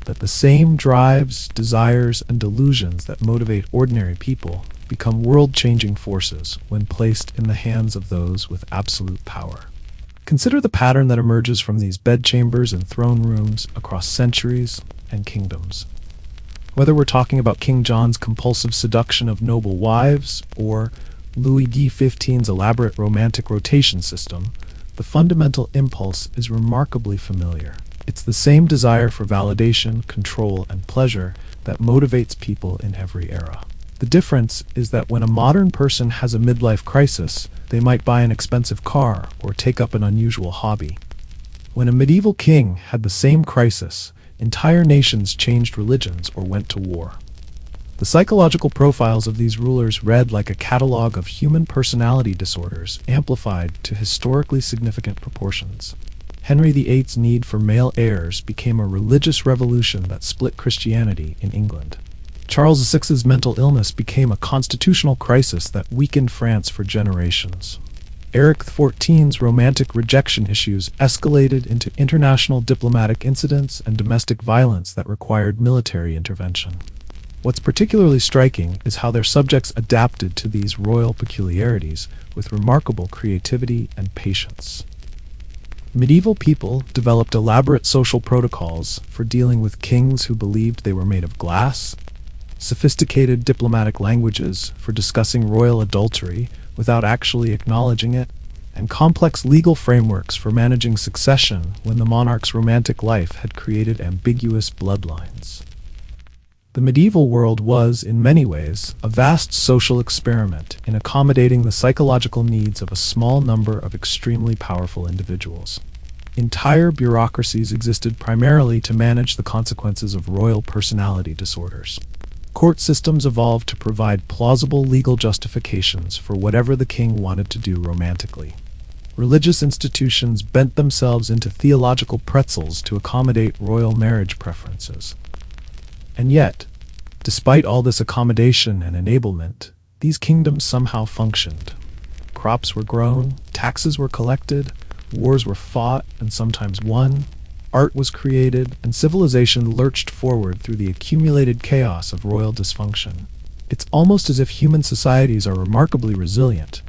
That the same drives, desires, and delusions that motivate ordinary people become world-changing forces when placed in the hands of those with absolute power. Consider the pattern that emerges from these bedchambers and throne rooms across centuries and kingdoms. Whether we're talking about King John's compulsive seduction of noble wives or Louis XV's elaborate romantic rotation system, the fundamental impulse is remarkably familiar. It's the same desire for validation, control, and pleasure that motivates people in every era. The difference is that when a modern person has a midlife crisis, they might buy an expensive car or take up an unusual hobby. When a medieval king had the same crisis, entire nations changed religions or went to war. The psychological profiles of these rulers read like a catalog of human personality disorders amplified to historically significant proportions. Henry VIII's need for male heirs became a religious revolution that split Christianity in England. Charles VI's mental illness became a constitutional crisis that weakened France for generations. Henry XIV's romantic rejection issues escalated into international diplomatic incidents and domestic violence that required military intervention. What's particularly striking is how their subjects adapted to these royal peculiarities with remarkable creativity and patience. Medieval people developed elaborate social protocols for dealing with kings who believed they were made of glass, sophisticated diplomatic languages for discussing royal adultery without actually acknowledging it, and complex legal frameworks for managing succession when the monarch's romantic life had created ambiguous bloodlines. The medieval world was, in many ways, a vast social experiment in accommodating the psychological needs of a small number of extremely powerful individuals. Entire bureaucracies existed primarily to manage the consequences of royal personality disorders. Court systems evolved to provide plausible legal justifications for whatever the king wanted to do romantically. Religious institutions bent themselves into theological pretzels to accommodate royal marriage preferences. And yet, despite all this accommodation and enablement, these kingdoms somehow functioned. Crops were grown, taxes were collected, wars were fought and sometimes won, art was created, and civilization lurched forward through the accumulated chaos of royal dysfunction. It's almost as if human societies are remarkably resilient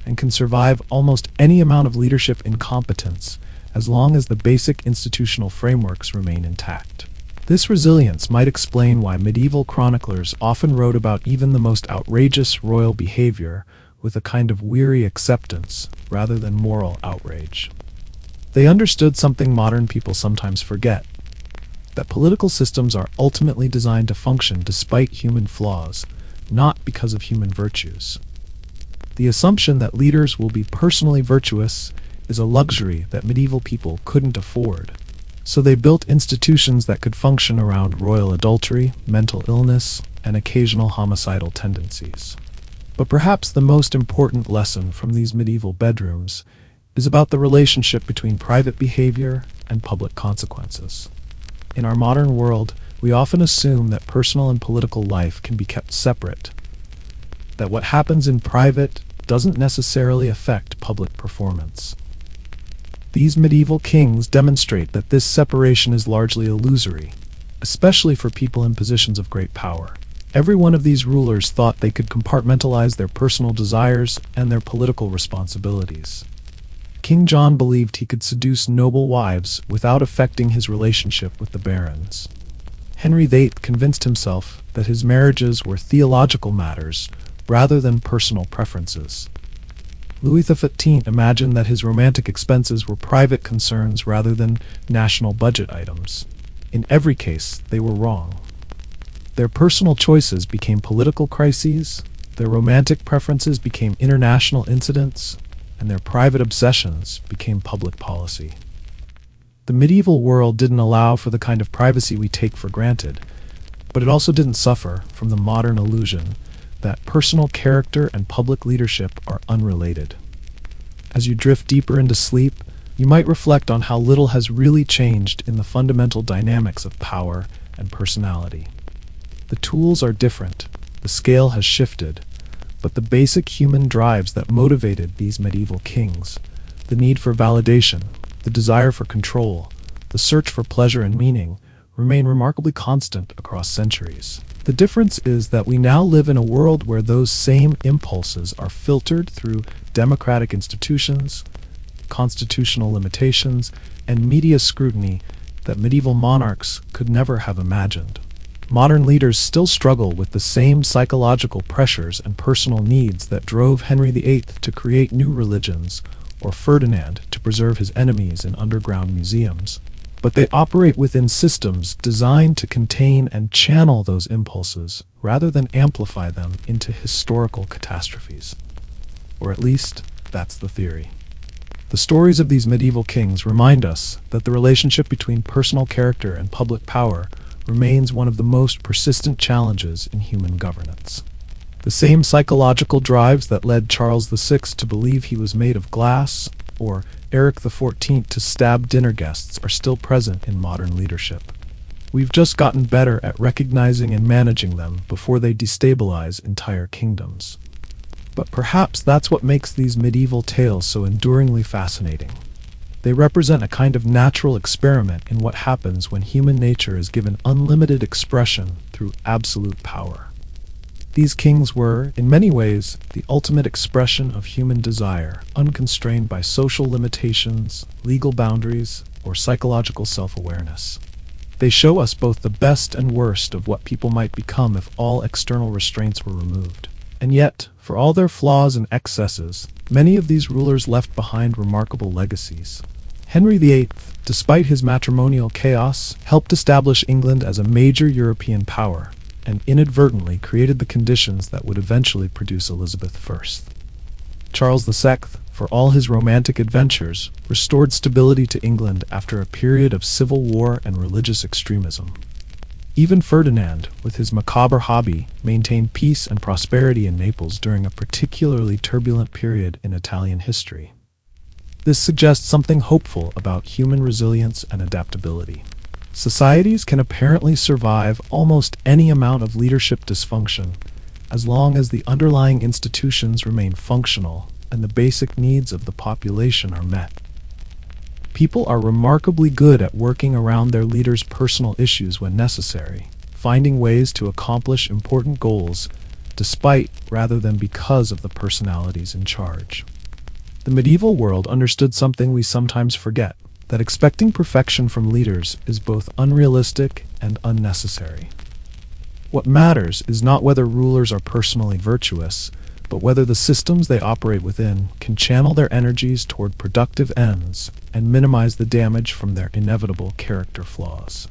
and can survive almost any amount of leadership incompetence as long as the basic institutional frameworks remain intact. This resilience might explain why medieval chroniclers often wrote about even the most outrageous royal behavior with a kind of weary acceptance rather than moral outrage. They understood something modern people sometimes forget, that political systems are ultimately designed to function despite human flaws, not because of human virtues. The assumption that leaders will be personally virtuous is a luxury that medieval people couldn't afford. So they built institutions that could function around royal adultery, mental illness, and occasional homicidal tendencies. But perhaps the most important lesson from these medieval bedrooms is about the relationship between private behavior and public consequences. In our modern world, we often assume that personal and political life can be kept separate, that what happens in private doesn't necessarily affect public performance. These medieval kings demonstrate that this separation is largely illusory, especially for people in positions of great power. Every one of these rulers thought they could compartmentalize their personal desires and their political responsibilities. King John believed he could seduce noble wives without affecting his relationship with the barons. Henry VIII convinced himself that his marriages were theological matters rather than personal preferences. Louis XV imagined that his romantic expenses were private concerns rather than national budget items. In every case, they were wrong. Their personal choices became political crises, their romantic preferences became international incidents, and their private obsessions became public policy. The medieval world didn't allow for the kind of privacy we take for granted, but it also didn't suffer from the modern illusion that personal character and public leadership are unrelated. As you drift deeper into sleep, you might reflect on how little has really changed in the fundamental dynamics of power and personality. The tools are different, the scale has shifted, but the basic human drives that motivated these medieval kings, the need for validation, the desire for control, the search for pleasure and meaning, remain remarkably constant across centuries. The difference is that we now live in a world where those same impulses are filtered through democratic institutions, constitutional limitations, and media scrutiny that medieval monarchs could never have imagined. Modern leaders still struggle with the same psychological pressures and personal needs that drove Henry VIII to create new religions, or Ferdinand to preserve his enemies in underground museums. But they operate within systems designed to contain and channel those impulses rather than amplify them into historical catastrophes. Or at least, that's the theory. The stories of these medieval kings remind us that the relationship between personal character and public power remains one of the most persistent challenges in human governance. The same psychological drives that led Charles VI to believe he was made of glass, or Eric XIV to stab dinner guests, are still present in modern leadership. We've just gotten better at recognizing and managing them before they destabilize entire kingdoms. But perhaps that's what makes these medieval tales so enduringly fascinating. They represent a kind of natural experiment in what happens when human nature is given unlimited expression through absolute power. These kings were, in many ways, the ultimate expression of human desire, unconstrained by social limitations, legal boundaries, or psychological self-awareness. They show us both the best and worst of what people might become if all external restraints were removed. And yet, for all their flaws and excesses, many of these rulers left behind remarkable legacies. Henry VIII, despite his matrimonial chaos, helped establish England as a major European power, and inadvertently created the conditions that would eventually produce Elizabeth I. Charles II, for all his romantic adventures, restored stability to England after a period of civil war and religious extremism. Even Ferdinand, with his macabre hobby, maintained peace and prosperity in Naples during a particularly turbulent period in Italian history. This suggests something hopeful about human resilience and adaptability. Societies can apparently survive almost any amount of leadership dysfunction, as long as the underlying institutions remain functional and the basic needs of the population are met. People are remarkably good at working around their leaders' personal issues when necessary, finding ways to accomplish important goals despite rather than because of the personalities in charge. The medieval world understood something we sometimes forget, that expecting perfection from leaders is both unrealistic and unnecessary. What matters is not whether rulers are personally virtuous, but whether the systems they operate within can channel their energies toward productive ends and minimize the damage from their inevitable character flaws.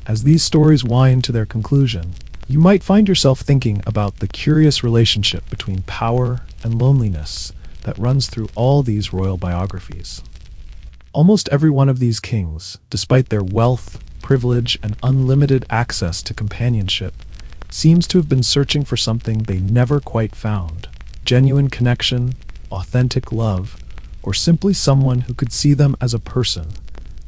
As these stories wind to their conclusion, you might find yourself thinking about the curious relationship between power and loneliness that runs through all these royal biographies. Almost every one of these kings, despite their wealth, privilege, and unlimited access to companionship, seems to have been searching for something they never quite found: genuine connection, authentic love, or simply someone who could see them as a person,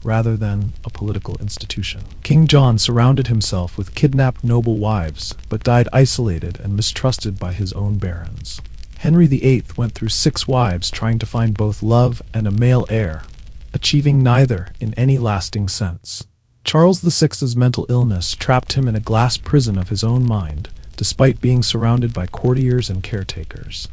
rather than a political institution. King John surrounded himself with kidnapped noble wives, but died isolated and mistrusted by his own barons. Henry VIII went through 6 wives trying to find both love and a male heir, achieving neither in any lasting sense. Charles VI's mental illness trapped him in a glass prison of his own mind, despite being surrounded by courtiers and caretakers.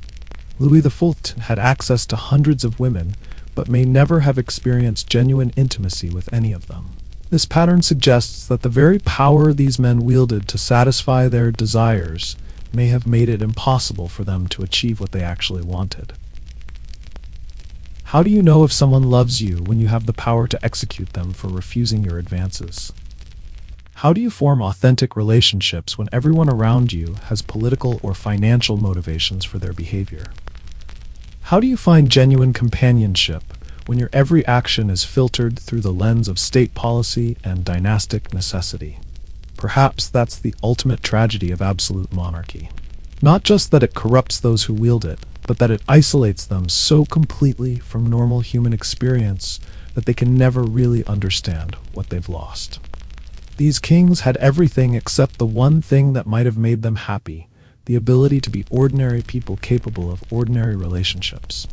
Louis XIV had access to hundreds of women, but may never have experienced genuine intimacy with any of them. This pattern suggests that the very power these men wielded to satisfy their desires may have made it impossible for them to achieve what they actually wanted. How do you know if someone loves you when you have the power to execute them for refusing your advances? How do you form authentic relationships when everyone around you has political or financial motivations for their behavior? How do you find genuine companionship when your every action is filtered through the lens of state policy and dynastic necessity? Perhaps that's the ultimate tragedy of absolute monarchy. Not just that it corrupts those who wield it, but that it isolates them so completely from normal human experience that they can never really understand what they've lost. These kings had everything except the one thing that might have made them happy: the ability to be ordinary people capable of ordinary relationships.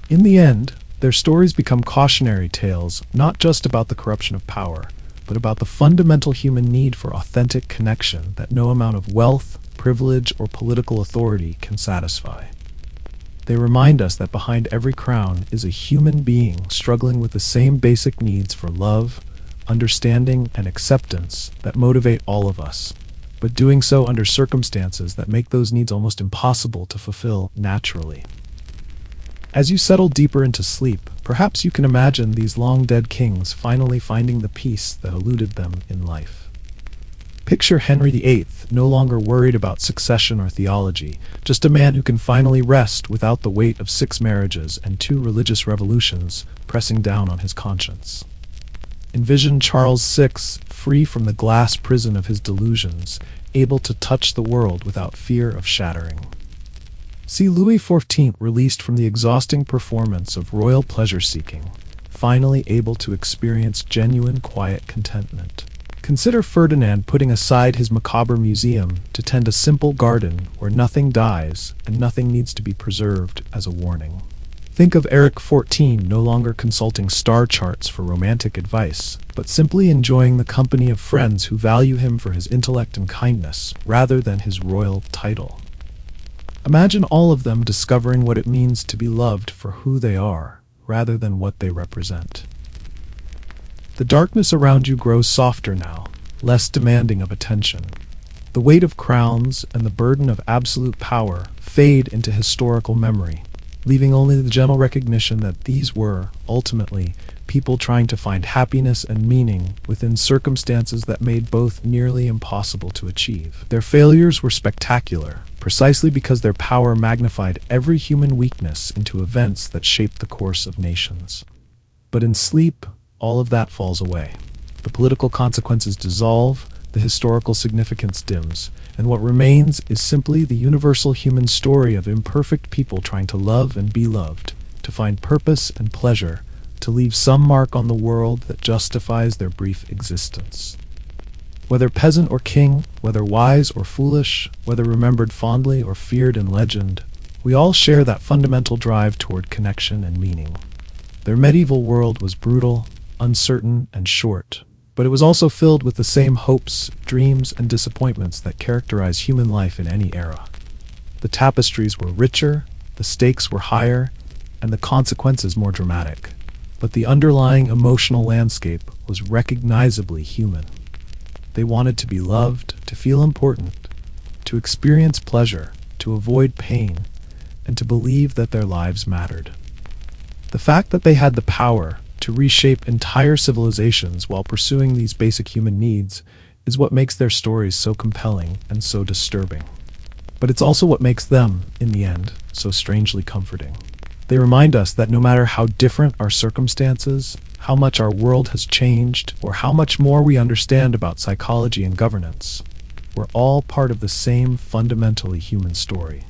In the end, their stories become cautionary tales not just about the corruption of power, but about the fundamental human need for authentic connection that no amount of wealth, privilege, or political authority can satisfy. They remind us that behind every crown is a human being struggling with the same basic needs for love, understanding, and acceptance that motivate all of us, but doing so under circumstances that make those needs almost impossible to fulfill naturally. As you settle deeper into sleep, perhaps you can imagine these long-dead kings finally finding the peace that eluded them in life. Picture Henry VIII, no longer worried about succession or theology, just a man who can finally rest without the weight of 6 marriages and 2 religious revolutions pressing down on his conscience. Envision Charles VI, free from the glass prison of his delusions, able to touch the world without fear of shattering. See Louis XIV, released from the exhausting performance of royal pleasure-seeking, finally able to experience genuine quiet contentment. Consider Ferdinand putting aside his macabre museum to tend a simple garden where nothing dies and nothing needs to be preserved as a warning. Think of Eric XIV no longer consulting star charts for romantic advice, but simply enjoying the company of friends who value him for his intellect and kindness, rather than his royal title. Imagine all of them discovering what it means to be loved for who they are, rather than what they represent. The darkness around you grows softer now, less demanding of attention. The weight of crowns and the burden of absolute power fade into historical memory, leaving only the gentle recognition that these were, ultimately, people trying to find happiness and meaning within circumstances that made both nearly impossible to achieve. Their failures were spectacular, precisely because their power magnified every human weakness into events that shaped the course of nations. But in sleep, all of that falls away. The political consequences dissolve, the historical significance dims, and what remains is simply the universal human story of imperfect people trying to love and be loved, to find purpose and pleasure, to leave some mark on the world that justifies their brief existence. Whether peasant or king, whether wise or foolish, whether remembered fondly or feared in legend, we all share that fundamental drive toward connection and meaning. Their medieval world was brutal, uncertain, and short, but it was also filled with the same hopes, dreams, and disappointments that characterize human life in any era. The tapestries were richer, the stakes were higher, and the consequences more dramatic. But the underlying emotional landscape was recognizably human. They wanted to be loved, to feel important, to experience pleasure, to avoid pain, and to believe that their lives mattered. The fact that they had the power to reshape entire civilizations while pursuing these basic human needs is what makes their stories so compelling and so disturbing. But it's also what makes them, in the end, so strangely comforting. They remind us that no matter how different our circumstances, how much our world has changed, or how much more we understand about psychology and governance, we're all part of the same fundamentally human story.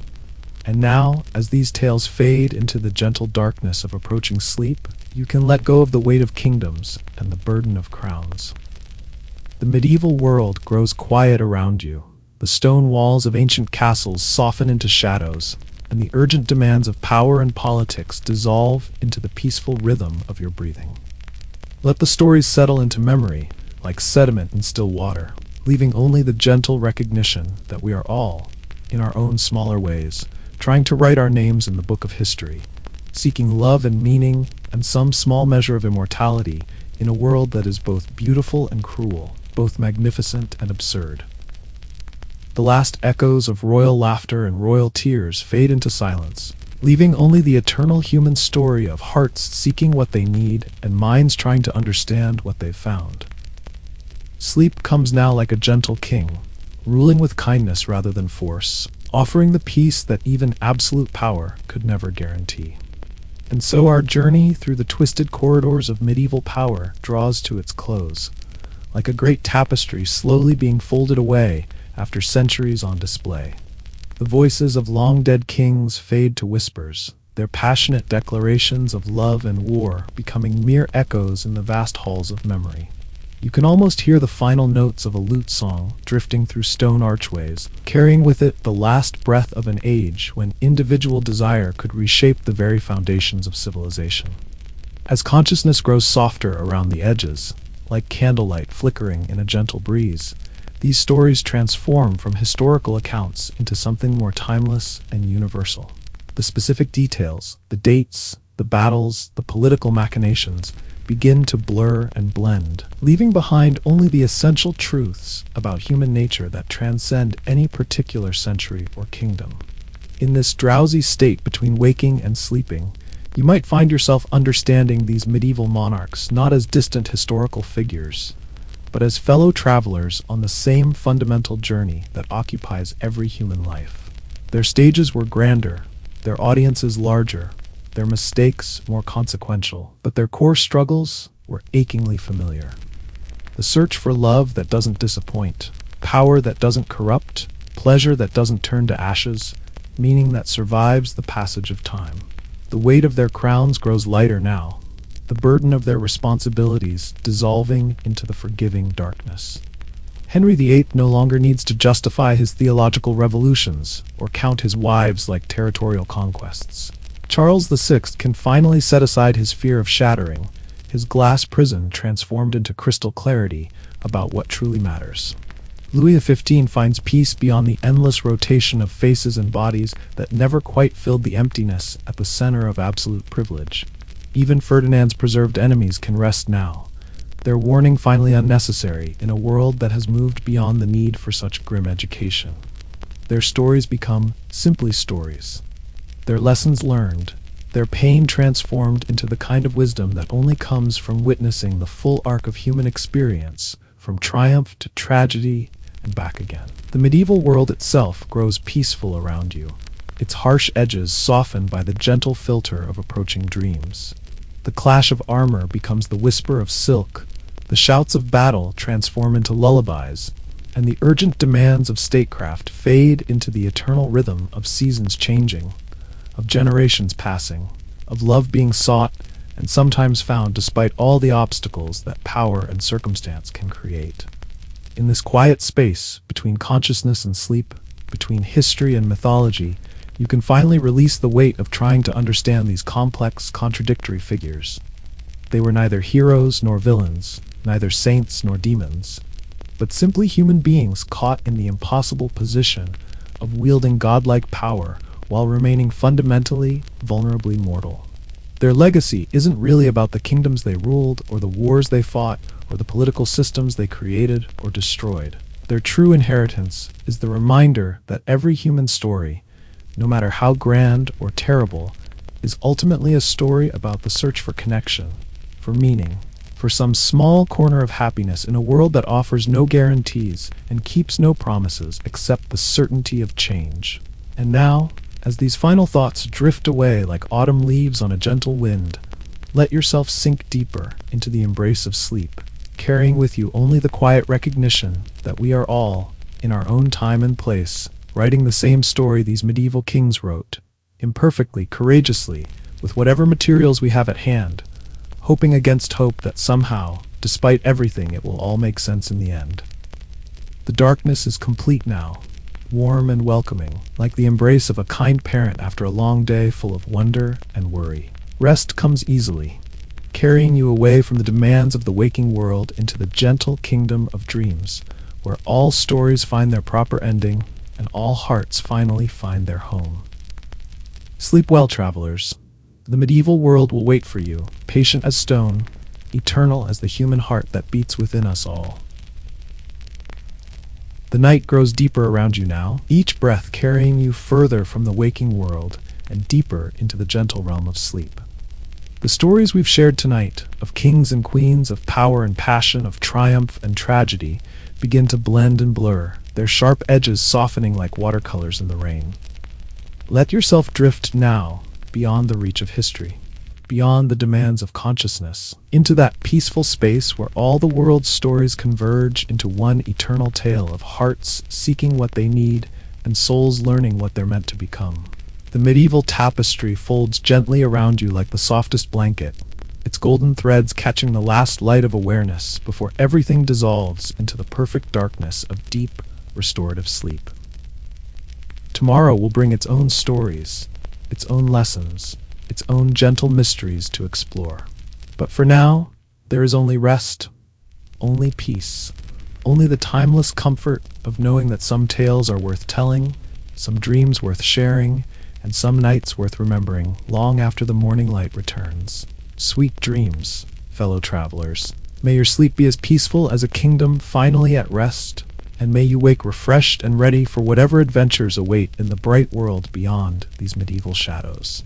And now, as these tales fade into the gentle darkness of approaching sleep, you can let go of the weight of kingdoms and the burden of crowns. The medieval world grows quiet around you. The stone walls of ancient castles soften into shadows, and the urgent demands of power and politics dissolve into the peaceful rhythm of your breathing. Let the stories settle into memory, like sediment in still water, leaving only the gentle recognition that we are all, in our own smaller ways, trying to write our names in the book of history, seeking love and meaning and some small measure of immortality in a world that is both beautiful and cruel, both magnificent and absurd. The last echoes of royal laughter and royal tears fade into silence, leaving only the eternal human story of hearts seeking what they need and minds trying to understand what they've found. Sleep comes now like a gentle king, ruling with kindness rather than force, offering the peace that even absolute power could never guarantee. And so our journey through the twisted corridors of medieval power draws to its close, like a great tapestry slowly being folded away after centuries on display. The voices of long-dead kings fade to whispers, their passionate declarations of love and war becoming mere echoes in the vast halls of memory. You can almost hear the final notes of a lute song drifting through stone archways, carrying with it the last breath of an age when individual desire could reshape the very foundations of civilization. As consciousness grows softer around the edges, like candlelight flickering in a gentle breeze, these stories transform from historical accounts into something more timeless and universal. The specific details, the dates, the battles, the political machinations, begin to blur and blend, leaving behind only the essential truths about human nature that transcend any particular century or kingdom. In this drowsy state between waking and sleeping, you might find yourself understanding these medieval monarchs not as distant historical figures, but as fellow travelers on the same fundamental journey that occupies every human life. Their stages were grander, their audiences larger, their mistakes more consequential, but their core struggles were achingly familiar. The search for love that doesn't disappoint, power that doesn't corrupt, pleasure that doesn't turn to ashes, meaning that survives the passage of time. The weight of their crowns grows lighter now, the burden of their responsibilities dissolving into the forgiving darkness. Henry VIII no longer needs to justify his theological revolutions or count his wives like territorial conquests. Charles VI can finally set aside his fear of shattering, his glass prison transformed into crystal clarity about what truly matters. Louis XV finds peace beyond the endless rotation of faces and bodies that never quite filled the emptiness at the center of absolute privilege. Even Ferdinand's preserved enemies can rest now, their warning finally unnecessary in a world that has moved beyond the need for such grim education. Their stories become simply stories, their lessons learned, their pain transformed into the kind of wisdom that only comes from witnessing the full arc of human experience, from triumph to tragedy and back again. The medieval world itself grows peaceful around you, its harsh edges softened by the gentle filter of approaching dreams. The clash of armor becomes the whisper of silk, the shouts of battle transform into lullabies, and the urgent demands of statecraft fade into the eternal rhythm of seasons changing, of generations passing, of love being sought and sometimes found despite all the obstacles that power and circumstance can create. In this quiet space between consciousness and sleep, between history and mythology, you can finally release the weight of trying to understand these complex, contradictory figures. They were neither heroes nor villains, neither saints nor demons, but simply human beings caught in the impossible position of wielding godlike power while remaining fundamentally, vulnerably mortal. Their legacy isn't really about the kingdoms they ruled, or the wars they fought, or the political systems they created or destroyed. Their true inheritance is the reminder that every human story, no matter how grand or terrible, is ultimately a story about the search for connection, for meaning, for some small corner of happiness in a world that offers no guarantees and keeps no promises except the certainty of change. And now, as these final thoughts drift away like autumn leaves on a gentle wind, let yourself sink deeper into the embrace of sleep, carrying with you only the quiet recognition that we are all, in our own time and place, writing the same story these medieval kings wrote, imperfectly, courageously, with whatever materials we have at hand, hoping against hope that somehow, despite everything, it will all make sense in the end. The darkness is complete now, warm and welcoming, like the embrace of a kind parent after a long day full of wonder and worry. Rest comes easily, carrying you away from the demands of the waking world into the gentle kingdom of dreams, where all stories find their proper ending and all hearts finally find their home. Sleep well, travelers. The medieval world will wait for you, patient as stone, eternal as the human heart that beats within us all. The night grows deeper around you now, each breath carrying you further from the waking world and deeper into the gentle realm of sleep. The stories we've shared tonight, of kings and queens, of power and passion, of triumph and tragedy, begin to blend and blur, their sharp edges softening like watercolors in the rain. Let yourself drift now beyond the reach of history, beyond the demands of consciousness, into that peaceful space where all the world's stories converge into one eternal tale of hearts seeking what they need and souls learning what they're meant to become. The medieval tapestry folds gently around you like the softest blanket, its golden threads catching the last light of awareness before everything dissolves into the perfect darkness of deep, restorative sleep. Tomorrow will bring its own stories, its own lessons, its own gentle mysteries to explore. But for now, there is only rest, only peace, only the timeless comfort of knowing that some tales are worth telling, some dreams worth sharing, and some nights worth remembering long after the morning light returns. Sweet dreams, fellow travelers. May your sleep be as peaceful as a kingdom finally at rest, and may you wake refreshed and ready for whatever adventures await in the bright world beyond these medieval shadows.